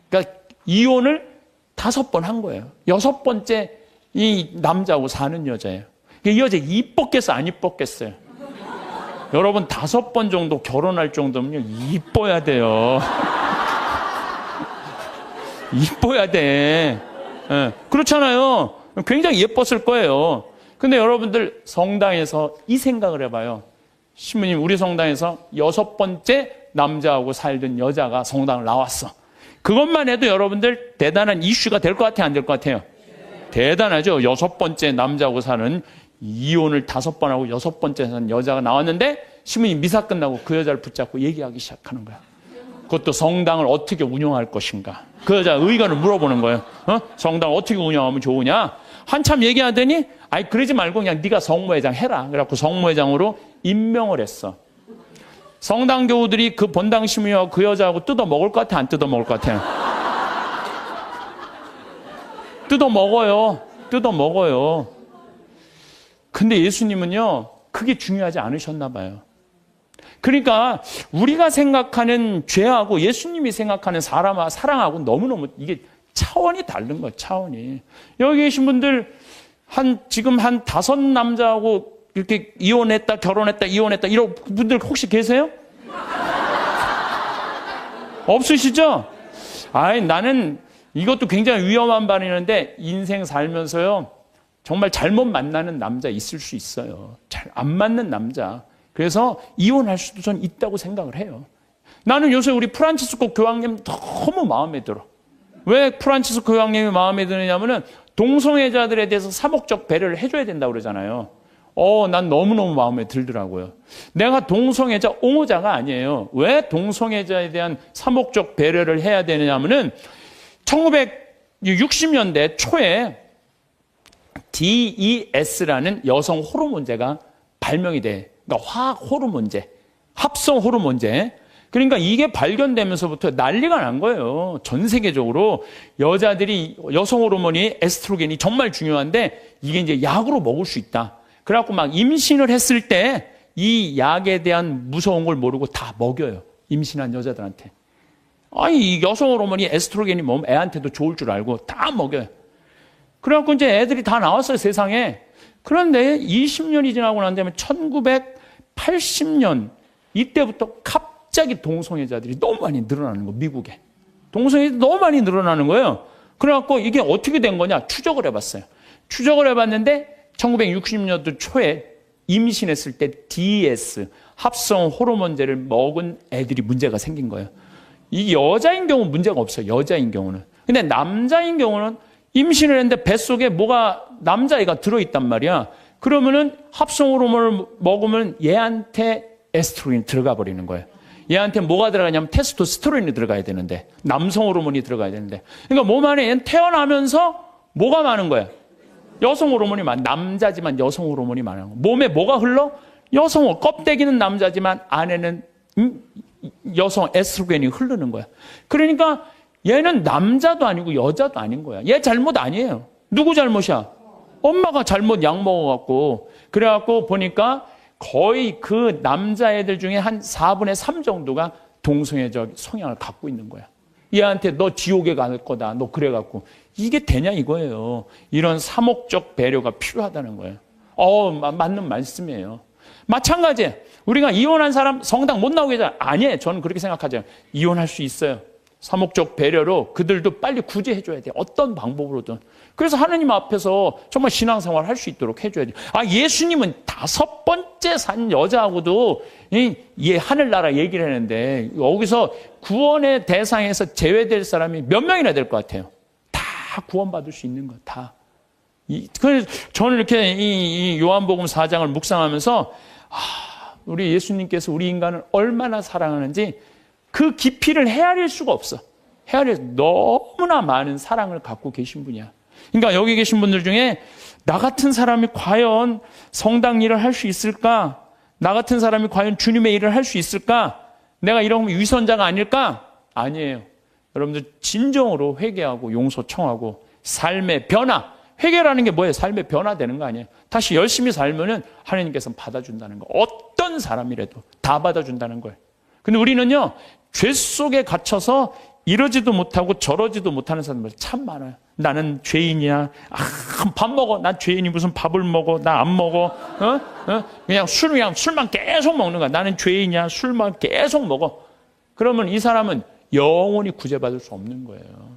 그러니까 이혼을 5번 한 거예요. 6번째 이 남자하고 사는 여자예요. 이 여자 이뻤겠어, 안 이뻤겠어요? 여러분 5번 정도 결혼할 정도면요, 이뻐야 돼요. 이뻐야 돼. 그렇잖아요. 굉장히 예뻤을 거예요. 근데 여러분들 성당에서 이 생각을 해봐요. 신부님, 우리 성당에서 6번째 남자하고 살던 여자가 성당을 나왔어. 그것만 해도 여러분들 대단한 이슈가 될 것 같아요, 안 될 것 같아요? 대단하죠. 6번째 남자하고 사는, 이혼을 5번 하고 6번째 사는 여자가 나왔는데 신부님 미사 끝나고 그 여자를 붙잡고 얘기하기 시작하는 거야. 그것도 성당을 어떻게 운영할 것인가. 그 여자 의견을 물어보는 거예요. 성당을 어떻게 운영하면 좋으냐. 한참 얘기하더니 그러지 말고 그냥 네가 성모회장 해라. 그래갖고 성모회장으로 임명을 했어. 성당 교우들이 그 본당 신부님하고 그 여자하고 뜯어 먹을 것 같아, 안 뜯어 먹을 것 같아요? 뜯어 먹어요. 근데 예수님은요, 그게 중요하지 않으셨나 봐요. 그러니까 우리가 생각하는 죄하고 예수님이 생각하는 사랑하고 너무너무 이게 차원이 다른 거예요, 차원이. 여기 계신 분들 지금 한 5 남자하고 이렇게 이혼했다, 결혼했다, 이혼했다 이런 분들 혹시 계세요? 없으시죠? 나는 이것도 굉장히 위험한 반응인데 인생 살면서요, 정말 잘못 만나는 남자 있을 수 있어요. 잘 안 맞는 남자. 그래서 이혼할 수도 전 있다고 생각을 해요. 나는 요새 우리 프란치스코 교황님 너무 마음에 들어. 왜 프란치스코 교황님이 마음에 드느냐면은 동성애자들에 대해서 사목적 배려를 해줘야 된다고 그러잖아요. 난 너무너무 마음에 들더라고요. 내가 동성애자 옹호자가 아니에요. 왜 동성애자에 대한 사목적 배려를 해야 되느냐면은 1960년대 초에 DES라는 여성 호르몬제가 발명이 돼. 그러니까 화학 호르몬제, 합성 호르몬제. 그러니까 이게 발견되면서부터 난리가 난 거예요. 전 세계적으로 여자들이 여성 호르몬이 에스트로겐이 정말 중요한데 이게 이제 약으로 먹을 수 있다. 그래갖고 막 임신을 했을 때 이 약에 대한 무서운 걸 모르고 다 먹여요. 임신한 여자들한테. 아니, 이 여성 호르몬이 에스트로겐이 몸 애한테도 좋을 줄 알고 다 먹여요. 그래갖고 이제 애들이 다 나왔어요, 세상에. 그런데 20년이 지나고 난 다음에 1980년 이때부터 갑자기 동성애자들이 너무 많이 늘어나는 거예요, 미국에. 동성애자들이 너무 많이 늘어나는 거예요. 그래갖고 이게 어떻게 된 거냐? 추적을 해봤어요. 추적을 해봤는데 1960년도 초에 임신했을 때 DS, 합성 호르몬제를 먹은 애들이 문제가 생긴 거예요. 이 여자인 경우는 문제가 없어요. 여자인 경우는. 근데 남자인 경우는 임신을 했는데 뱃속에 뭐가 남자애가 들어있단 말이야. 그러면은 합성 호르몬을 먹으면 얘한테 에스트로겐이 들어가 버리는 거예요. 얘한테 뭐가 들어가냐면 테스토스테론이 들어가야 되는데, 남성 호르몬이 들어가야 되는데. 그러니까 몸 안에 얘는 태어나면서 뭐가 많은 거야? 여성 호르몬이 남자지만 여성 호르몬이 많은 거야. 몸에 뭐가 흘러? 여성 호르몬. 껍데기는 남자지만 안에는 여성 에스트로겐이 흐르는 거야. 그러니까 얘는 남자도 아니고 여자도 아닌 거야. 얘 잘못 아니에요. 누구 잘못이야? 엄마가 잘못 약 먹어갖고. 그래갖고 보니까 거의 그 남자애들 중에 한 4분의 3 정도가 동성애적 성향을 갖고 있는 거야. 얘한테 너 지옥에 갈 거다. 너 그래갖고. 이게 되냐 이거예요. 이런 사목적 배려가 필요하다는 거예요. 맞는 말씀이에요. 마찬가지예요. 우리가 이혼한 사람 성당 못 나오게 하잖아요. 아니에요. 저는 그렇게 생각하죠. 이혼할 수 있어요. 사목적 배려로 그들도 빨리 구제해줘야 돼요. 어떤 방법으로든. 그래서 하느님 앞에서 정말 신앙생활을 할 수 있도록 해줘야 돼요. 예수님은 5번째 산 여자하고도 하늘나라 얘기를 했는데 여기서 구원의 대상에서 제외될 사람이 몇 명이나 될 것 같아요? 다 구원받을 수 있는 거 다. 그래서 저는 이렇게 이 요한복음 4장을 묵상하면서 우리 예수님께서 우리 인간을 얼마나 사랑하는지 그 깊이를 헤아릴 수가 없어. 너무나 많은 사랑을 갖고 계신 분이야. 그러니까 여기 계신 분들 중에 나 같은 사람이 과연 성당 일을 할 수 있을까? 나 같은 사람이 과연 주님의 일을 할 수 있을까? 내가 이런 위선자가 아닐까? 아니에요. 여러분들 진정으로 회개하고 용서 청하고 삶의 변화. 회개라는 게 뭐예요? 삶의 변화되는 거 아니에요? 다시 열심히 살면은 하나님께서 받아준다는 거. 어떤 사람이라도 다 받아준다는 거예요. 근데 우리는요, 죄 속에 gat혀서 이러지도 못하고 저러지도 못하는 사람들 참 많아요. 나는 죄인이야. 밥 먹어. 난 죄인이 무슨 밥을 먹어. 나 안 먹어. 그냥 술만 계속 먹는 거야. 나는 죄인이야. 술만 계속 먹어. 그러면 이 사람은 영원히 구제받을 수 없는 거예요.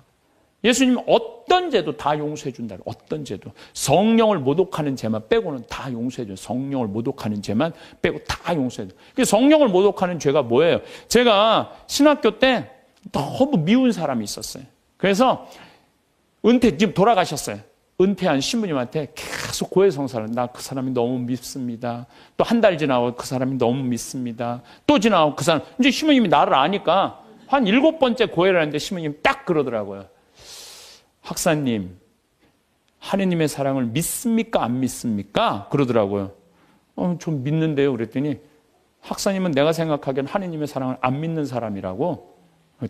예수님은 어떤 죄도 다 용서해 준다. 어떤 죄도. 성령을 모독하는 죄만 빼고는 다 용서해 줘요. 성령을 모독하는 죄만 빼고 다 용서해 줘요. 성령을 모독하는 죄가 뭐예요? 제가 신학교 때 너무 미운 사람이 있었어요. 그래서 지금 돌아가셨어요. 은퇴한 신부님한테 계속 고해성사를. 나 그 사람이 너무 밉습니다. 또 한 달 지나고 그 사람이 너무 밉습니다. 또 지나고 그 사람. 이제 신부님이 나를 아니까 한 7번째 고해를 하는데 신부님이 딱 그러더라고요. 학사님, 하느님의 사랑을 믿습니까? 안 믿습니까? 그러더라고요. 좀 믿는데요. 그랬더니 학사님은 내가 생각하기엔 하느님의 사랑을 안 믿는 사람이라고.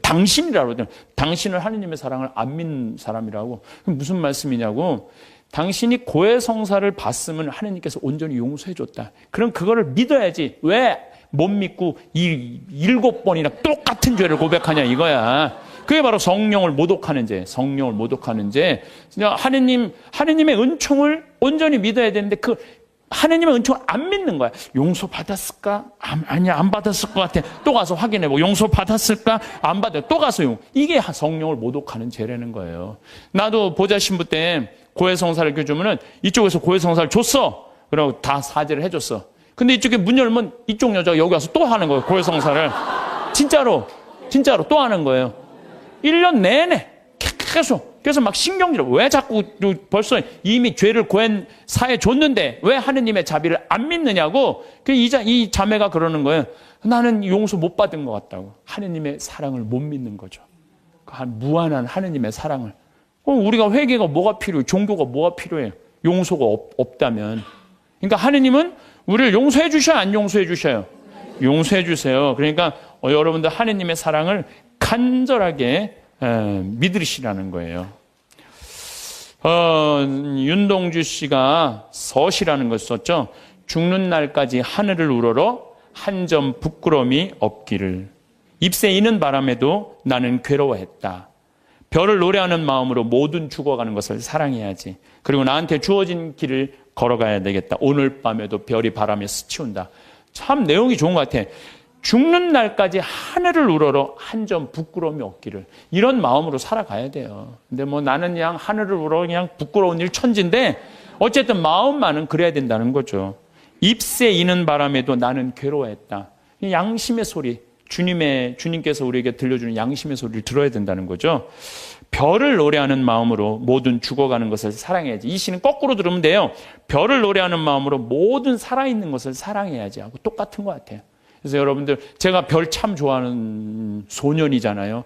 당신이라고. 당신은 하느님의 사랑을 안 믿는 사람이라고. 무슨 말씀이냐고. 당신이 고해성사를 받으면 하느님께서 온전히 용서해 줬다. 그럼 그거를 믿어야지. 왜 못 믿고 7번이나 똑같은 죄를 고백하냐 이거야. 그게 바로 성령을 모독하는 죄. 성령을 모독하는 죄. 하느님의 은총을 온전히 믿어야 되는데 그 하느님의 은총을 안 믿는 거야. 용서 받았을까? 아니야, 안 받았을 것 같아. 또 가서 확인해보고 용서 받았을까? 안 받아. 또 가서 이게 성령을 모독하는 죄라는 거예요. 나도 보좌 신부 때 고해성사를 교주면은 이쪽에서 고해성사를 줬어. 그러고 다 사죄를 해줬어. 근데 이쪽에 문 열면 이쪽 여자가 여기 와서 또 하는 거예요. 고해성사를. 진짜로 또 하는 거예요. 1년 내내 계속. 그래서 막 신경질을 왜 자꾸 벌써 이미 죄를 고한 사해 줬는데 왜 하느님의 자비를 안 믿느냐고. 이 자매가 그러는 거예요. 나는 용서 못 받은 것 같다고. 하느님의 사랑을 못 믿는 거죠. 무한한 하느님의 사랑을. 그럼 우리가 회개가 뭐가 필요해? 종교가 뭐가 필요해? 용서가 없다면. 그러니까 하느님은 우리를 용서해 주셔요? 안 용서해 주셔요? 용서해 주세요. 그러니까 여러분들 하느님의 사랑을 간절하게 믿으시라는 거예요. 윤동주 씨가 서시라는 걸 썼죠. 죽는 날까지 하늘을 우러러 한 점 부끄러움이 없기를. 잎새 이는 바람에도 나는 괴로워했다. 별을 노래하는 마음으로 모든 죽어가는 것을 사랑해야지. 그리고 나한테 주어진 길을 걸어가야 되겠다. 오늘 밤에도 별이 바람에 스치운다. 참 내용이 좋은 것 같아. 죽는 날까지 하늘을 우러러 한 점 부끄러움이 없기를. 이런 마음으로 살아가야 돼요. 근데 뭐 나는 그냥 하늘을 우러러 그냥 부끄러운 일 천지인데 어쨌든 마음만은 그래야 된다는 거죠. 잎새 이는 바람에도 나는 괴로워했다. 양심의 소리, 주님께서 우리에게 들려주는 양심의 소리를 들어야 된다는 거죠. 별을 노래하는 마음으로 모든 죽어가는 것을 사랑해야지. 이 시는 거꾸로 들으면 돼요. 별을 노래하는 마음으로 모든 살아있는 것을 사랑해야지 하고 똑같은 것 같아요. 그래서 여러분들, 제가 별 참 좋아하는 소년이잖아요.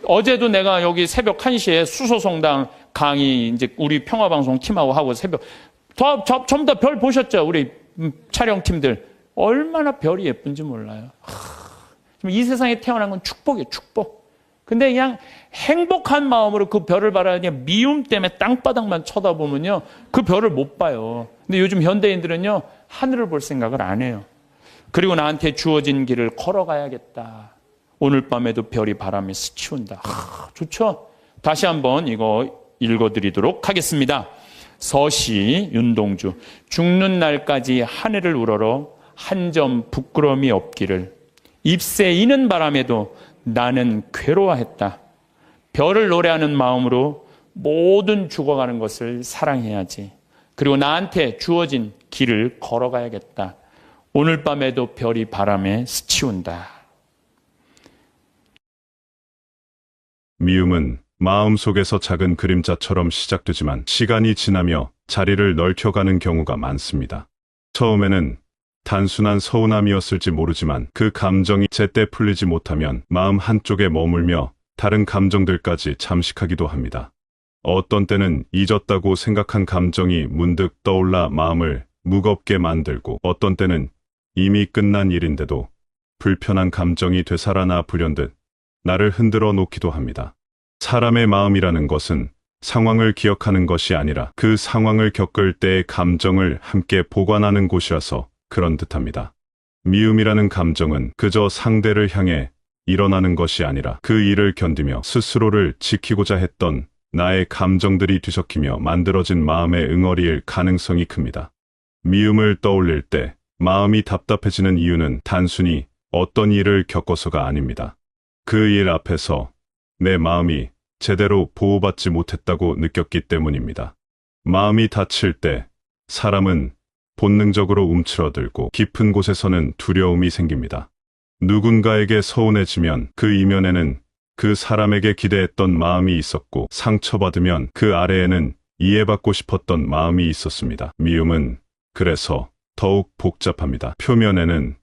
어제도 내가 여기 새벽 1시에 수소성당 강의 이제 우리 평화방송 팀하고 하고 새벽 전부 다 별 보셨죠? 우리 촬영팀들. 얼마나 별이 예쁜지 몰라요. 이 세상에 태어난 건 축복이에요, 축복. 근데 그냥 행복한 마음으로 그 별을 바라야 그냥 미움 때문에 땅바닥만 쳐다보면요, 그 별을 못 봐요. 근데 요즘 현대인들은요, 하늘을 볼 생각을 안 해요. 그리고 나한테 주어진 길을 걸어가야겠다. 오늘 밤에도 별이 바람에 스치운다. 좋죠? 다시 한번 이거 읽어드리도록 하겠습니다. 서시 윤동주. 죽는 날까지 하늘을 우러러 한 점 부끄러움이 없기를. 잎새 이는 바람에도 나는 괴로워했다. 별을 노래하는 마음으로 모든 죽어가는 것을 사랑해야지. 그리고 나한테 주어진 길을 걸어가야겠다. 오늘 밤에도 별이 바람에 스치운다. 미움은 마음속에서 작은 그림자처럼 시작되지만 시간이 지나며 자리를 넓혀가는 경우가 많습니다. 처음에는 단순한 서운함이었을지 모르지만 그 감정이 제때 풀리지 못하면 마음 한쪽에 머물며 다른 감정들까지 잠식하기도 합니다. 어떤 때는 잊었다고 생각한 감정이 문득 떠올라 마음을 무겁게 만들고, 어떤 때는 이미 끝난 일인데도 불편한 감정이 되살아나 불현듯 나를 흔들어 놓기도 합니다. 사람의 마음이라는 것은 상황을 기억하는 것이 아니라 그 상황을 겪을 때의 감정을 함께 보관하는 곳이라서 그런 듯합니다. 미움이라는 감정은 그저 상대를 향해 일어나는 것이 아니라 그 일을 견디며 스스로를 지키고자 했던 나의 감정들이 뒤섞이며 만들어진 마음의 응어리일 가능성이 큽니다. 미움을 떠올릴 때 마음이 답답해지는 이유는 단순히 어떤 일을 겪어서가 아닙니다. 그 일 앞에서 내 마음이 제대로 보호받지 못했다고 느꼈기 때문입니다. 마음이 다칠 때 사람은 본능적으로 움츠러들고 깊은 곳에서는 두려움이 생깁니다. 누군가에게 서운해지면 그 이면에는 그 사람에게 기대했던 마음이 있었고, 상처받으면 그 아래에는 이해받고 싶었던 마음이 있었습니다. 미움은 그래서 더욱 복잡합니다. 표면에는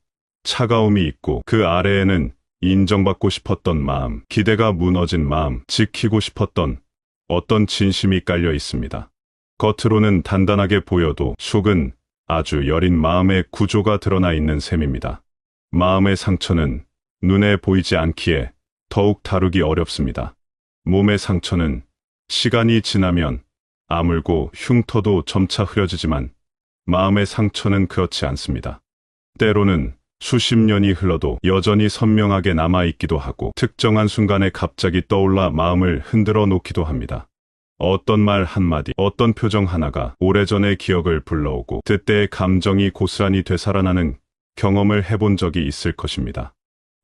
차가움이 있고 그 아래에는 인정받고 싶었던 마음, 기대가 무너진 마음, 지키고 싶었던 어떤 진심이 깔려 있습니다. 겉으로는 단단하게 보여도 속은 아주 여린 마음의 구조가 드러나 있는 셈입니다. 마음의 상처는 눈에 보이지 않기에 더욱 다루기 어렵습니다. 몸의 상처는 시간이 지나면 아물고 흉터도 점차 흐려지지만 마음의 상처는 그렇지 않습니다. 때로는 수십 년이 흘러도 여전히 선명하게 남아있기도 하고, 특정한 순간에 갑자기 떠올라 마음을 흔들어 놓기도 합니다. 어떤 말 한마디, 어떤 표정 하나가 오래전의 기억을 불러오고 그때의 감정이 고스란히 되살아나는 경험을 해본 적이 있을 것입니다.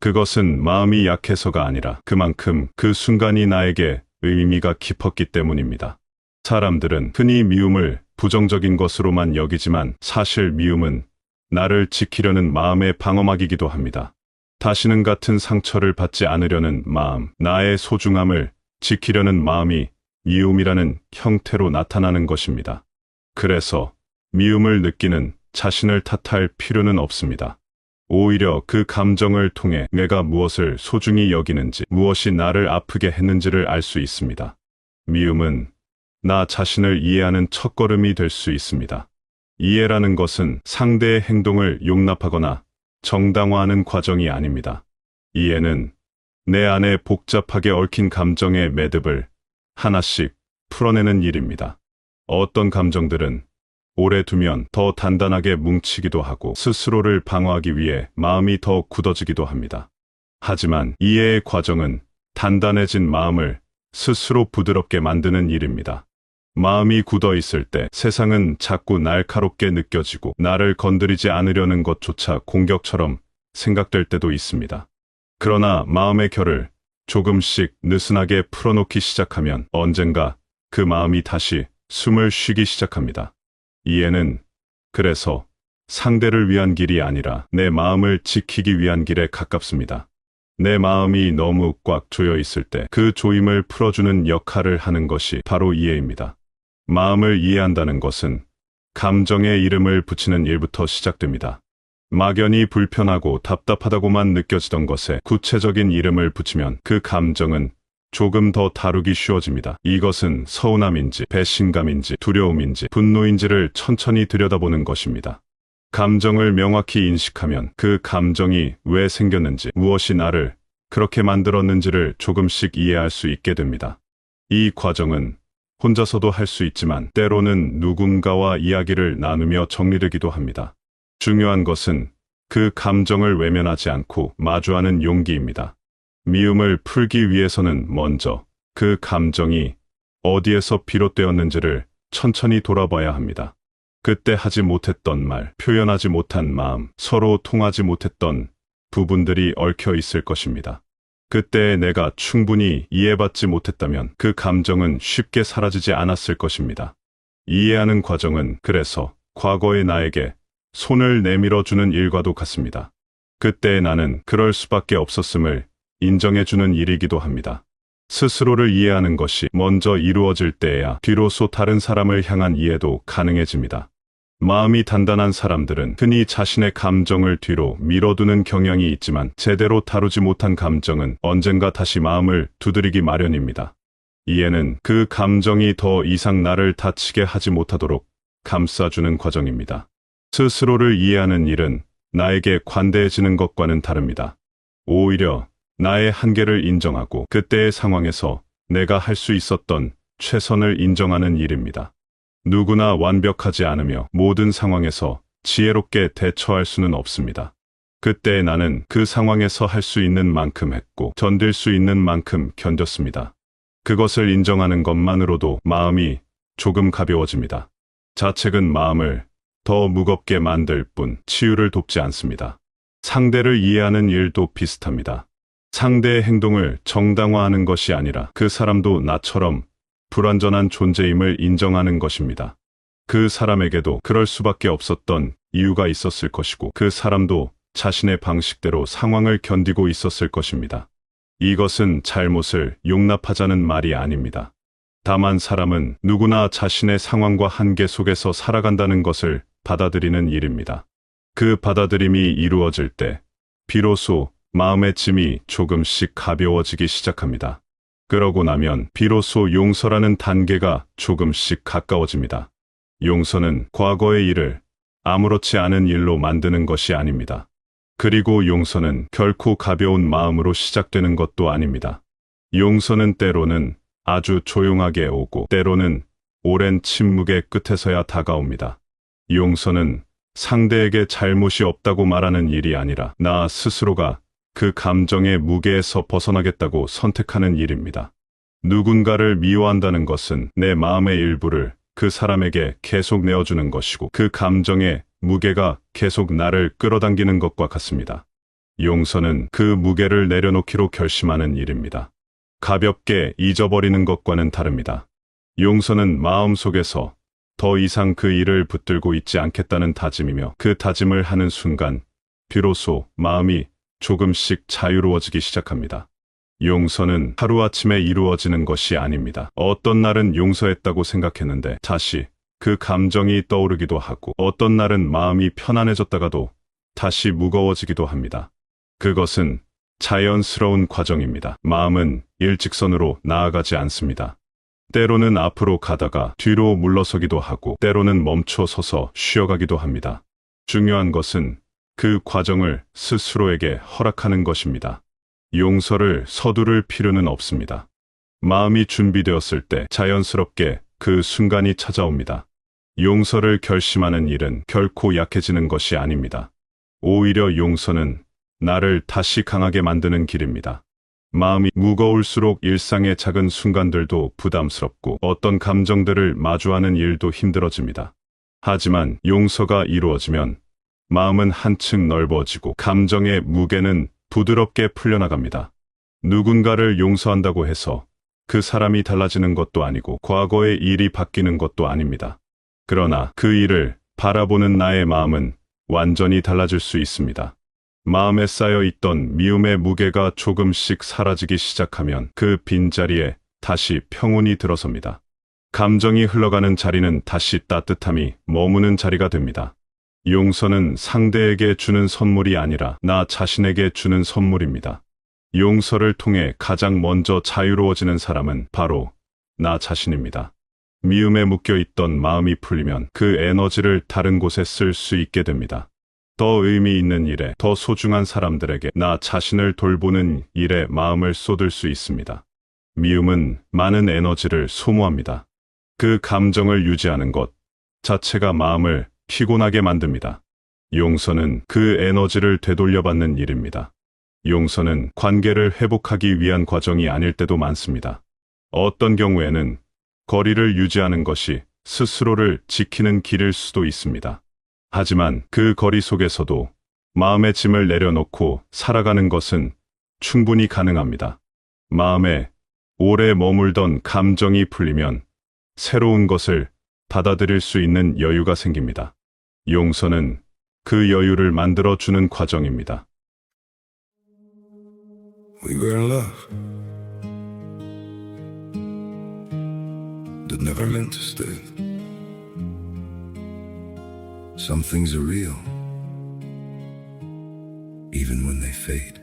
그것은 마음이 약해서가 아니라 그만큼 그 순간이 나에게 의미가 깊었기 때문입니다. 사람들은 흔히 미움을 부정적인 것으로만 여기지만 사실 미움은 나를 지키려는 마음의 방어막이기도 합니다. 다시는 같은 상처를 받지 않으려는 마음, 나의 소중함을 지키려는 마음이 미움이라는 형태로 나타나는 것입니다. 그래서 미움을 느끼는 자신을 탓할 필요는 없습니다. 오히려 그 감정을 통해 내가 무엇을 소중히 여기는지, 무엇이 나를 아프게 했는지를 알 수 있습니다. 미움은 나 자신을 이해하는 첫걸음이 될 수 있습니다. 이해라는 것은 상대의 행동을 용납하거나 정당화하는 과정이 아닙니다. 이해는 내 안에 복잡하게 얽힌 감정의 매듭을 하나씩 풀어내는 일입니다. 어떤 감정들은 오래 두면 더 단단하게 뭉치기도 하고 스스로를 방어하기 위해 마음이 더 굳어지기도 합니다. 하지만 이해의 과정은 단단해진 마음을 스스로 부드럽게 만드는 일입니다. 마음이 굳어 있을 때 세상은 자꾸 날카롭게 느껴지고 나를 건드리지 않으려는 것조차 공격처럼 생각될 때도 있습니다. 그러나 마음의 결을 조금씩 느슨하게 풀어놓기 시작하면 언젠가 그 마음이 다시 숨을 쉬기 시작합니다. 이해는 그래서 상대를 위한 길이 아니라 내 마음을 지키기 위한 길에 가깝습니다. 내 마음이 너무 꽉 조여 있을 때 그 조임을 풀어주는 역할을 하는 것이 바로 이해입니다. 마음을 이해한다는 것은 감정에 이름을 붙이는 일부터 시작됩니다. 막연히 불편하고 답답하다고만 느껴지던 것에 구체적인 이름을 붙이면 그 감정은 조금 더 다루기 쉬워집니다. 이것은 서운함인지 배신감인지 두려움인지 분노인지를 천천히 들여다보는 것입니다. 감정을 명확히 인식하면 그 감정이 왜 생겼는지, 무엇이 나를 그렇게 만들었는지를 조금씩 이해할 수 있게 됩니다. 이 과정은 혼자서도 할 수 있지만 때로는 누군가와 이야기를 나누며 정리되기도 합니다. 중요한 것은 그 감정을 외면하지 않고 마주하는 용기입니다. 미움을 풀기 위해서는 먼저 그 감정이 어디에서 비롯되었는지를 천천히 돌아봐야 합니다. 그때 하지 못했던 말, 표현하지 못한 마음, 서로 통하지 못했던 부분들이 얽혀 있을 것입니다. 그때 내가 충분히 이해받지 못했다면 그 감정은 쉽게 사라지지 않았을 것입니다. 이해하는 과정은 그래서 과거의 나에게 손을 내밀어주는 일과도 같습니다. 그때 나는 그럴 수밖에 없었음을 인정해주는 일이기도 합니다. 스스로를 이해하는 것이 먼저 이루어질 때에야 비로소 다른 사람을 향한 이해도 가능해집니다. 마음이 단단한 사람들은 흔히 자신의 감정을 뒤로 밀어두는 경향이 있지만 제대로 다루지 못한 감정은 언젠가 다시 마음을 두드리기 마련입니다. 이해는 그 감정이 더 이상 나를 다치게 하지 못하도록 감싸주는 과정입니다. 스스로를 이해하는 일은 나에게 관대해지는 것과는 다릅니다. 오히려 나의 한계를 인정하고 그때의 상황에서 내가 할 수 있었던 최선을 인정하는 일입니다. 누구나 완벽하지 않으며 모든 상황에서 지혜롭게 대처할 수는 없습니다. 그때 나는 그 상황에서 할 수 있는 만큼 했고 견딜 수 있는 만큼 견뎠습니다. 그것을 인정하는 것만으로도 마음이 조금 가벼워집니다. 자책은 마음을 더 무겁게 만들 뿐 치유를 돕지 않습니다. 상대를 이해하는 일도 비슷합니다. 상대의 행동을 정당화하는 것이 아니라 그 사람도 나처럼 불완전한 존재임을 인정하는 것입니다. 그 사람에게도 그럴 수밖에 없었던 이유가 있었을 것이고 그 사람도 자신의 방식대로 상황을 견디고 있었을 것입니다. 이것은 잘못을 용납하자는 말이 아닙니다. 다만 사람은 누구나 자신의 상황과 한계 속에서 살아간다는 것을 받아들이는 일입니다. 그 받아들임이 이루어질 때 비로소 마음의 짐이 조금씩 가벼워지기 시작합니다. 그러고 나면 비로소 용서라는 단계가 조금씩 가까워집니다. 용서는 과거의 일을 아무렇지 않은 일로 만드는 것이 아닙니다. 그리고 용서는 결코 가벼운 마음으로 시작되는 것도 아닙니다. 용서는 때로는 아주 조용하게 오고 때로는 오랜 침묵의 끝에서야 다가옵니다. 용서는 상대에게 잘못이 없다고 말하는 일이 아니라 나 스스로가 그 감정의 무게에서 벗어나겠다고 선택하는 일입니다. 누군가를 미워한다는 것은 내 마음의 일부를 그 사람에게 계속 내어주는 것이고 그 감정의 무게가 계속 나를 끌어당기는 것과 같습니다. 용서는 그 무게를 내려놓기로 결심하는 일입니다. 가볍게 잊어버리는 것과는 다릅니다. 용서는 마음속에서 더 이상 그 일을 붙들고 있지 않겠다는 다짐이며 그 다짐을 하는 순간 비로소 마음이 조금씩 자유로워지기 시작합니다. 용서는 하루아침에 이루어지는 것이 아닙니다. 어떤 날은 용서했다고 생각했는데 다시 그 감정이 떠오르기도 하고 어떤 날은 마음이 편안해졌다가도 다시 무거워지기도 합니다. 그것은 자연스러운 과정입니다. 마음은 일직선으로 나아가지 않습니다. 때로는 앞으로 가다가 뒤로 물러서기도 하고 때로는 멈춰 서서 쉬어가기도 합니다. 중요한 것은 그 과정을 스스로에게 허락하는 것입니다. 용서를 서두를 필요는 없습니다. 마음이 준비되었을 때 자연스럽게 그 순간이 찾아옵니다. 용서를 결심하는 일은 결코 약해지는 것이 아닙니다. 오히려 용서는 나를 다시 강하게 만드는 길입니다. 마음이 무거울수록 일상의 작은 순간들도 부담스럽고 어떤 감정들을 마주하는 일도 힘들어집니다. 하지만 용서가 이루어지면 마음은 한층 넓어지고 감정의 무게는 부드럽게 풀려나갑니다. 누군가를 용서한다고 해서 그 사람이 달라지는 것도 아니고 과거의 일이 바뀌는 것도 아닙니다. 그러나 그 일을 바라보는 나의 마음은 완전히 달라질 수 있습니다. 마음에 쌓여 있던 미움의 무게가 조금씩 사라지기 시작하면 그 빈자리에 다시 평온이 들어섭니다. 감정이 흘러가는 자리는 다시 따뜻함이 머무는 자리가 됩니다. 용서는 상대에게 주는 선물이 아니라 나 자신에게 주는 선물입니다. 용서를 통해 가장 먼저 자유로워지는 사람은 바로 나 자신입니다. 미움에 묶여있던 마음이 풀리면 그 에너지를 다른 곳에 쓸 수 있게 됩니다. 더 의미 있는 일에, 더 소중한 사람들에게, 나 자신을 돌보는 일에 마음을 쏟을 수 있습니다. 미움은 많은 에너지를 소모합니다. 그 감정을 유지하는 것 자체가 마음을 피곤하게 만듭니다. 용서는 그 에너지를 되돌려받는 일입니다. 용서는 관계를 회복하기 위한 과정이 아닐 때도 많습니다. 어떤 경우에는 거리를 유지하는 것이 스스로를 지키는 길일 수도 있습니다. 하지만 그 거리 속에서도 마음의 짐을 내려놓고 살아가는 것은 충분히 가능합니다. 마음에 오래 머물던 감정이 풀리면 새로운 것을 받아들일 수 있는 여유가 생깁니다. 용서는 그 여유를 만들어주는 과정입니다. We were in love that never meant to stay. Some things are real, even when they fade.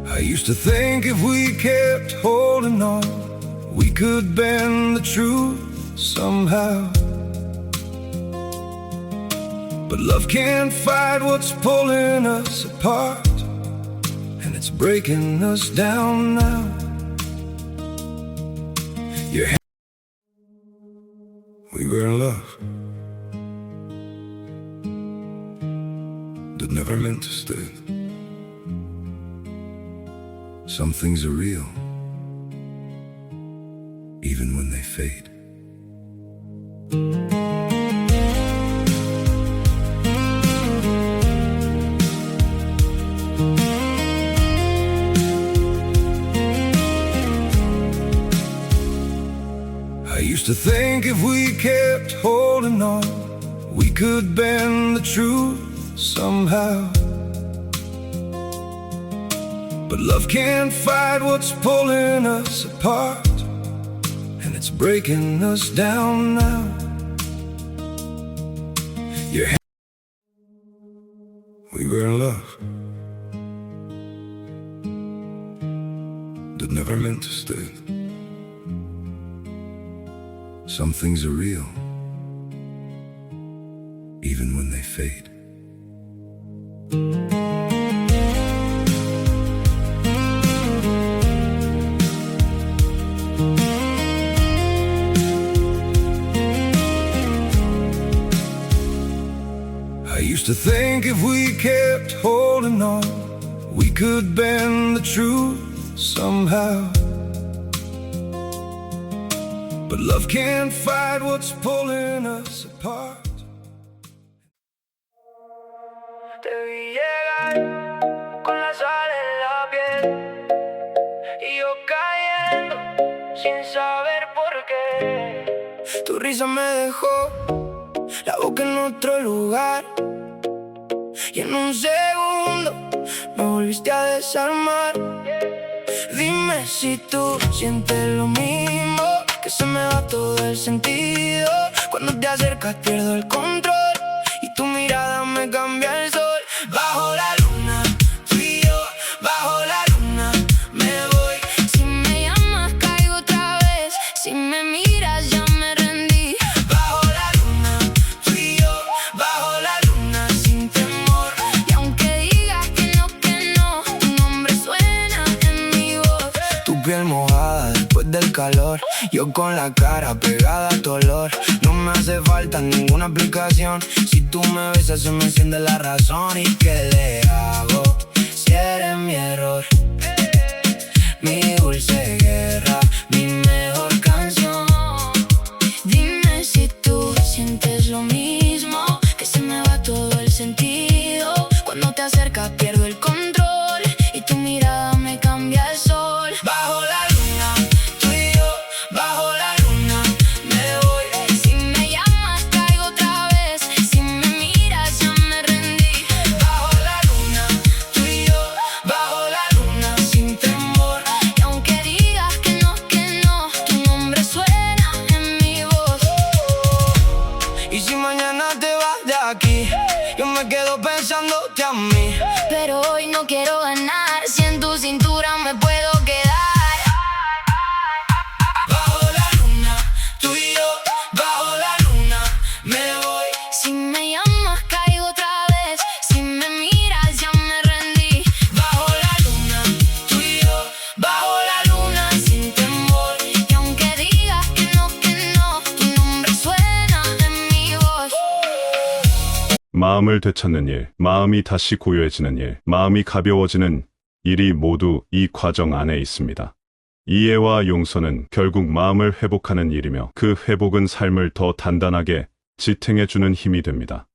I used to think if we kept holding on, we could bend the truth somehow. But love can't fight what's pulling us apart, and it's breaking us down now. We were in love that never meant to stay. Some things are real, even when they fade. I used to think if we kept holding on, we could bend the truth somehow. But love can't fight what's pulling us apart, and it's breaking us down now. We were in love that never meant to stay. Some things are real, even when they fade. I used to think if we kept holding on, we could bend the truth somehow. But love can't fight what's pulling us apart. Te vi llegar con la sal en la piel y yo cayendo sin saber por qué. Tu risa me dejó la boca en otro lugar y en un segundo me volviste a desarmar. Dime si tú sientes lo mismo, que se me va todo el sentido. Cuando te acercas pierdo el control y tu mirada me cambia el sol. Bajo la luna, tú y yo, bajo la luna me voy. Si me llamas caigo otra vez, si piel mojada después del calor. Yo con la cara pegada a tu olor. No me hace falta ninguna explicación. Si tú me besas se me enciende la razón. ¿Y qué le hago si eres mi error? Mi dulce guerra, mi mejor canción. Dime si tú sientes lo mismo, que se me va todo el sentido. Cuando te acercas pierdo el control y tu mirada me cambia el sol. Bajo la luna, tú y yo, bajo la luna, me voy. Si me llamas caigo otra vez, si me miras ya me rendí. Bajo la luna, tú y yo, bajo la luna, sin temor. Y aunque digas que no, tu nombre suena en mi voz. Y si mañana te vas de aquí, yo me quedo pensándote a mí. Pero hoy no quiero ganar, si en tu cintura me puedo quedar. Bajo la luna, tú y yo, bajo la luna, me voy. Si me llamas caigo otra vez, si me miras ya me rendí. Bajo la luna, tú y yo, bajo la luna, sin temor. Y aunque digas que no, tu nombre suena en mi voz. 마음을 되찾는 일, 마음이 다시 고요해지는 일, 마음이 가벼워지는 일이 모두 이 과정 안에 있습니다. 이해와 용서는 결국 마음을 회복하는 일이며 그 회복은 삶을 더 단단하게 지탱해주는 힘이 됩니다.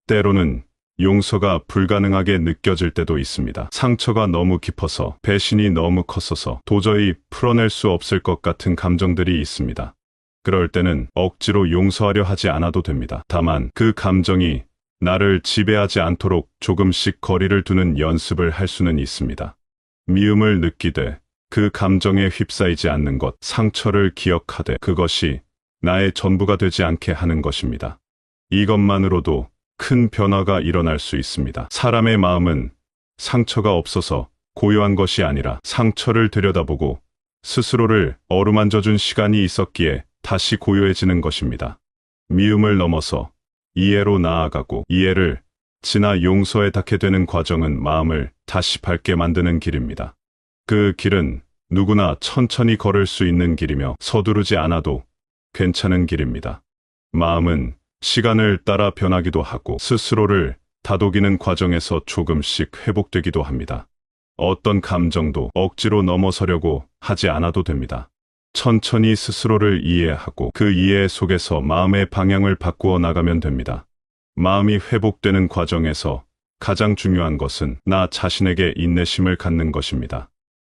때로는 용서가 불가능하게 느껴질 때도 있습니다. 상처가 너무 깊어서, 배신이 너무 컸어서 도저히 풀어낼 수 없을 것 같은 감정들이 있습니다. 그럴 때는 억지로 용서하려 하지 않아도 됩니다. 다만 그 감정이 나를 지배하지 않도록 조금씩 거리를 두는 연습을 할 수는 있습니다. 미움을 느끼되 그 감정에 휩싸이지 않는 것, 상처를 기억하되 그것이 나의 전부가 되지 않게 하는 것입니다. 이것만으로도 큰 변화가 일어날 수 있습니다. 사람의 마음은 상처가 없어서 고요한 것이 아니라 상처를 들여다보고 스스로를 어루만져준 시간이 있었기에 다시 고요해지는 것입니다. 미움을 넘어서 이해로 나아가고 이해를 지나 용서에 닿게 되는 과정은 마음을 다시 밝게 만드는 길입니다. 그 길은 누구나 천천히 걸을 수 있는 길이며 서두르지 않아도 괜찮은 길입니다. 마음은 시간을 따라 변하기도 하고 스스로를 다독이는 과정에서 조금씩 회복되기도 합니다. 어떤 감정도 억지로 넘어서려고 하지 않아도 됩니다. 천천히 스스로를 이해하고 그 이해 속에서 마음의 방향을 바꾸어 나가면 됩니다. 마음이 회복되는 과정에서 가장 중요한 것은 나 자신에게 인내심을 갖는 것입니다.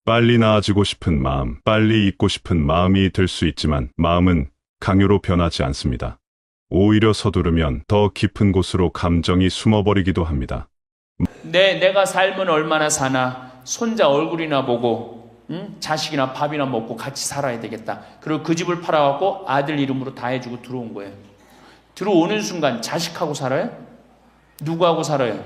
빨리 나아지고 싶은 마음, 빨리 잊고 싶은 마음이 들 수 있지만 마음은 강요로 변하지 않습니다. 오히려 서두르면 더 깊은 곳으로 감정이 숨어버리기도 합니다. 내가 삶은 얼마나 사나 손자 얼굴이나 보고 자식이나 밥이나 먹고 같이 살아야 되겠다. 그리고 그 집을 팔아갖고 아들 이름으로 다 해주고 들어온 거예요. 들어오는 순간 자식하고 살아요? 누구하고 살아요?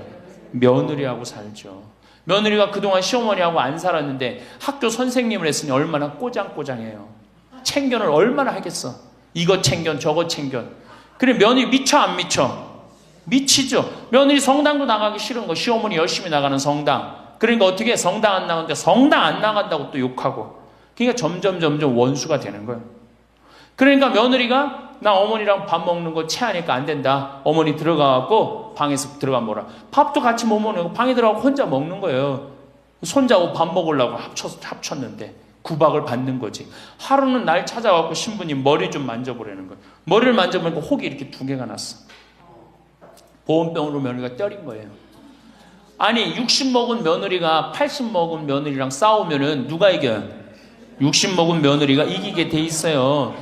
며느리하고 살죠. 며느리가 그동안 시어머니하고 안 살았는데 학교 선생님을 했으니 얼마나 꼬장꼬장해요. 챙견을 얼마나 하겠어. 이거 챙견 저거 챙견. 그래 며느리 미쳐 안 미쳐? 미치죠. 며느리 성당도 나가기 싫은 거. 시어머니 열심히 나가는 성당. 그러니까 어떻게 성당 안 나가는데 성당 안 나간다고 또 욕하고. 그러니까 점점 원수가 되는 거예요. 그러니까 며느리가 나 어머니랑 밥 먹는 거 체하니까 안 된다. 어머니 들어가갖고 방에서 들어가 먹어라. 밥도 같이 못 먹는 거 방에 들어가고 혼자 먹는 거예요. 손자하고 밥 먹으려고 합쳤는데 구박을 받는 거지. 하루는 날 찾아갖고 신부님 머리 좀 만져보라는 거예요. 머리를 만져보니까 혹이 이렇게 2개가 났어. 보온병으로 며느리가 때린 거예요. 아니 60 먹은 며느리가 80 먹은 며느리랑 싸우면은 누가 이겨요? 60 먹은 며느리가 이기게 돼 있어요.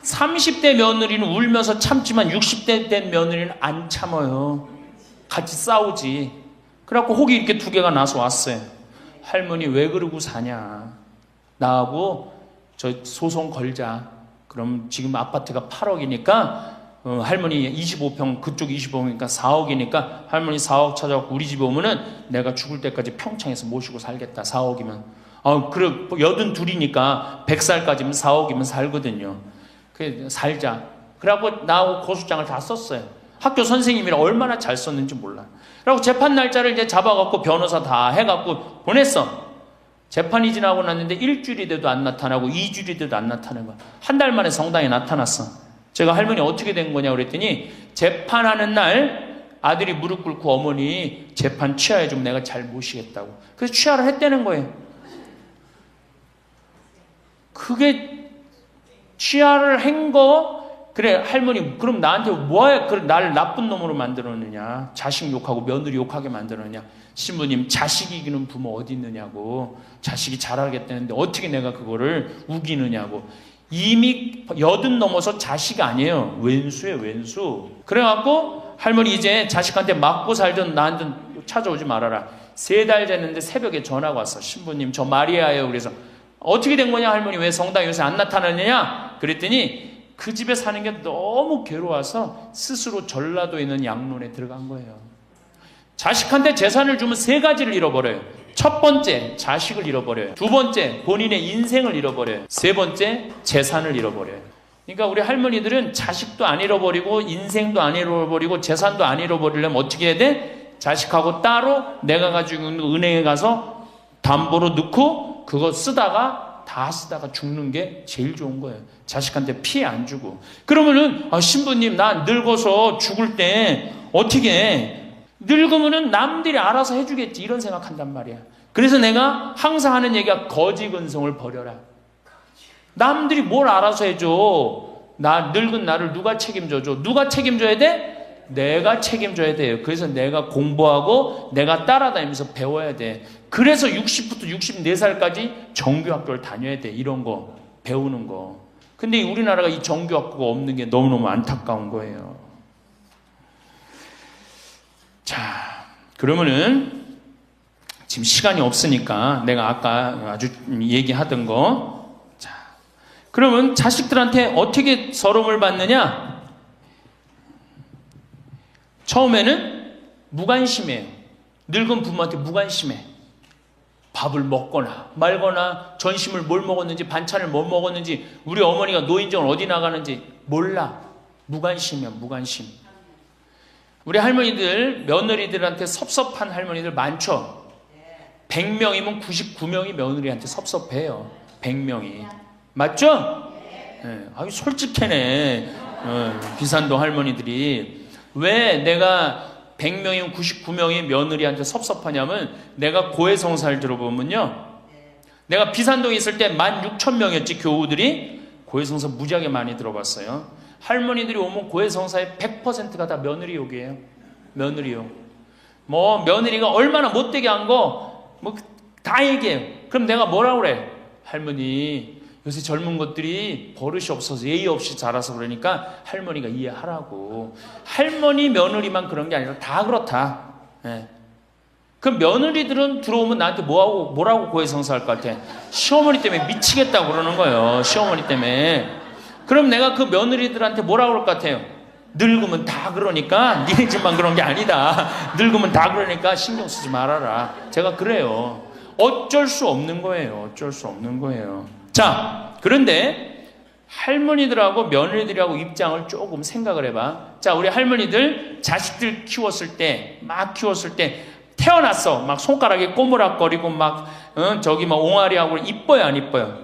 30대 며느리는 울면서 참지만 60대 된 며느리는 안 참아요. 같이 싸우지. 그래갖고 혹이 이렇게 2개가 나서 왔어요. 할머니 왜 그러고 사냐. 나하고 저 소송 걸자. 그럼 지금 아파트가 8억이니까 할머니 25평 그쪽 25평이니까 4억이니까 할머니 4억 찾아갖고 우리 집에 오면은 내가 죽을 때까지 평창에서 모시고 살겠다. 4억이면. 그래 82이니까 100살까지면 4억이면 살거든요. 그 살자. 그래갖고 나하고 고소장을 다 썼어요. 학교 선생님이랑 얼마나 잘 썼는지 몰라. 그래갖고 재판 날짜를 이제 잡아갖고 변호사 다 해갖고 보냈어. 재판이 지나고 났는데 일주일이 돼도 안 나타나고 2주일이 돼도 안 나타나는 거야. 한 달 만에 성당에 나타났어. 제가 할머니 어떻게 된 거냐 그랬더니 재판하는 날 아들이 무릎 꿇고 어머니 재판 취하해 좀 내가 잘 모시겠다고. 그래서 취하를 했다는 거예요. 그게 취하를 한 거, 그래 할머니 그럼 나한테 뭐야 나를 나쁜 놈으로 만들었느냐, 자식 욕하고 며느리 욕하게 만들었느냐. 신부님 자식 이기는 부모 어디 있느냐고. 자식이 잘하겠다는데 어떻게 내가 그거를 우기느냐고. 이미 80 넘어서 자식 아니에요. 왼수예요, 왼수. 그래갖고 할머니 이제 자식한테 맞고 살던 나한테 찾아오지 말아라. 3달 됐는데 새벽에 전화가 왔어. 신부님 저 마리아예요. 그래서 어떻게 된 거냐 할머니, 왜 성당에 요새 안 나타나느냐 그랬더니 그 집에 사는 게 너무 괴로워서 스스로 전라도에 있는 양론에 들어간 거예요. 자식한테 재산을 주면 3가지를 잃어버려요. 첫 번째 자식을 잃어버려요. 두 번째 본인의 인생을 잃어버려요. 세 번째 재산을 잃어버려요. 그러니까 우리 할머니들은 자식도 안 잃어버리고 인생도 안 잃어버리고 재산도 안 잃어버리려면 어떻게 해야 돼? 자식하고 따로 내가 가지고 있는 은행에 가서 담보로 넣고 그거 쓰다가 다 쓰다가 죽는 게 제일 좋은 거예요. 자식한테 피해 안 주고. 그러면은 신부님 나 늙어서 죽을 때 어떻게 해? 늙으면은 남들이 알아서 해주겠지 이런 생각한단 말이야. 그래서 내가 항상 하는 얘기가 거지 근성을 버려라. 남들이 뭘 알아서 해줘. 나 늙은 나를 누가 책임져줘? 누가 책임져야 돼? 내가 책임져야 돼요. 그래서 내가 공부하고 내가 따라다니면서 배워야 돼. 그래서 60부터 64살까지 정규학교를 다녀야 돼. 이런 거 배우는 거. 근데 우리나라가 이 정규학교가 없는 게 너무너무 안타까운 거예요. 자, 그러면은 지금 시간이 없으니까 내가 아까 아주 얘기하던 거. 자, 그러면 자식들한테 어떻게 서름을 받느냐? 처음에는 무관심해요. 늙은 부모한테 무관심해. 밥을 먹거나 말거나 전심을 뭘 먹었는지 반찬을 뭘 먹었는지 우리 어머니가 노인정을 어디 나가는지 몰라. 무관심이야, 무관심. 우리 할머니들 며느리들한테 섭섭한 할머니들 많죠. 100명이면 99명이 며느리한테 섭섭해요. 100명이 맞죠? 네. 아유 솔직해네. 비산동 할머니들이. 왜 내가 100명이면 99명이 며느리한테 섭섭하냐면 내가 고해성사를 들어보면요. 내가 비산동에 있을 때 16,000명이었지 교우들이. 고해성사 무지하게 많이 들어봤어요. 할머니들이 오면 고해성사의 100%가 다 며느리 욕이에요. 며느리 욕. 뭐 며느리가 얼마나 못되게 한 거 뭐 다 얘기해요. 그럼 내가 뭐라고 그래? 할머니 요새 젊은 것들이 버릇이 없어서 예의 없이 자라서 그러니까 할머니가 이해하라고. 할머니 며느리만 그런 게 아니라 다 그렇다. 예. 그 며느리들은 들어오면 나한테 뭐라고 고해성사할 것 같아? 시어머니 때문에 미치겠다고 그러는 거예요. 시어머니 때문에. 그럼 내가 그 며느리들한테 뭐라고 그럴 것 같아요? 늙으면 다 그러니까 니네 집만 그런 게 아니다. 늙으면 다 그러니까 신경 쓰지 말아라. 제가 그래요. 어쩔 수 없는 거예요. 어쩔 수 없는 거예요. 자, 그런데 할머니들하고 며느리들하고 입장을 조금 생각을 해봐. 자, 우리 할머니들 자식들 키웠을 때 막 키웠을 때 태어났어. 막 손가락에 꼬무락거리고 막 저기 막 옹알이하고 이뻐요 안 이뻐요?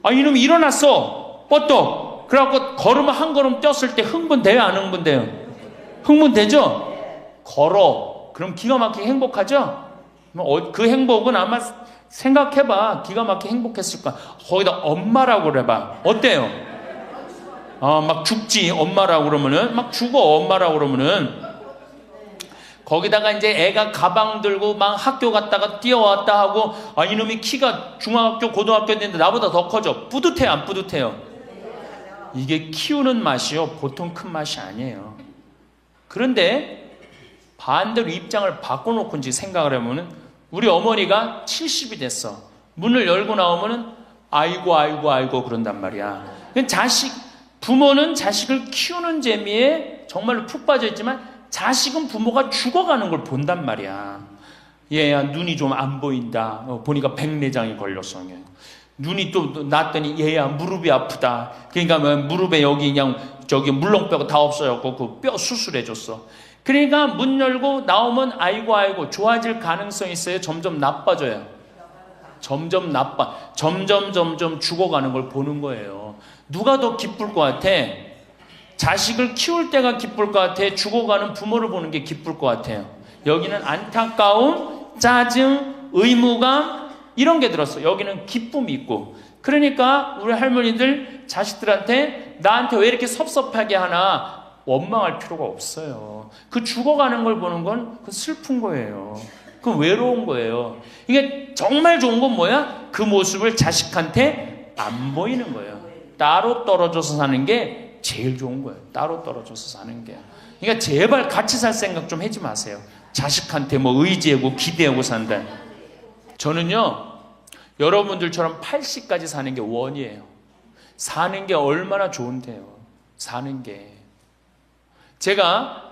아, 이놈이 일어났어. 뻗떡. 그래갖고 걸으면 한 걸음 뛰었을 때 흥분돼요 안 흥분돼요? 흥분되죠? 걸어. 그럼 기가 막히게 행복하죠? 그 행복은 아마 생각해봐. 기가 막히게 행복했을 거야. 거기다 엄마라고 그래봐. 어때요? 막 죽지 엄마라고 그러면은. 막 죽어 엄마라고 그러면은. 거기다가 이제 애가 가방 들고 막 학교 갔다가 뛰어왔다 하고 이놈이 키가 중학교 고등학교 됐는데 나보다 더 커져. 뿌듯해요 안 뿌듯해요? 이게 키우는 맛이요 보통 큰 맛이 아니에요. 그런데 반대로 입장을 바꿔놓고 이제 생각을 해보면 우리 어머니가 70이 됐어. 문을 열고 나오면은 아이고 그런단 말이야. 부모는 자식을 키우는 재미에 정말로 푹 빠져있지만 자식은 부모가 죽어가는 걸 본단 말이야. 얘야 눈이 좀 안 보인다. 보니까 백내장이 걸렸어. 눈이 또 났더니 얘야 무릎이 아프다. 그러니까 무릎에 여기 그냥 저기 물렁뼈가 다 없어졌고 그 뼈 수술해줬어. 그러니까 문 열고 나오면 아이고 좋아질 가능성이 있어요. 점점 나빠져요. 점점 점점 죽어가는 걸 보는 거예요. 누가 더 기쁠 것 같아? 자식을 키울 때가 기쁠 것 같아? 죽어가는 부모를 보는 게 기쁠 것 같아요? 여기는 안타까움, 짜증, 의무감 이런 게 들었어. 여기는 기쁨이 있고. 그러니까 우리 할머니들 자식들한테 나한테 왜 이렇게 섭섭하게 하나 원망할 필요가 없어요. 그 죽어가는 걸 보는 건 그 슬픈 거예요. 그 외로운 거예요. 이게 정말 좋은 건 뭐야? 그 모습을 자식한테 안 보이는 거예요. 따로 떨어져서 사는 게 제일 좋은 거예요. 따로 떨어져서 사는 게. 그러니까 제발 같이 살 생각 좀 하지 마세요. 자식한테 뭐 의지하고 기대하고 산다. 저는요, 여러분들처럼 80까지 사는 게 원이에요. 사는 게 얼마나 좋은데요. 사는 게. 제가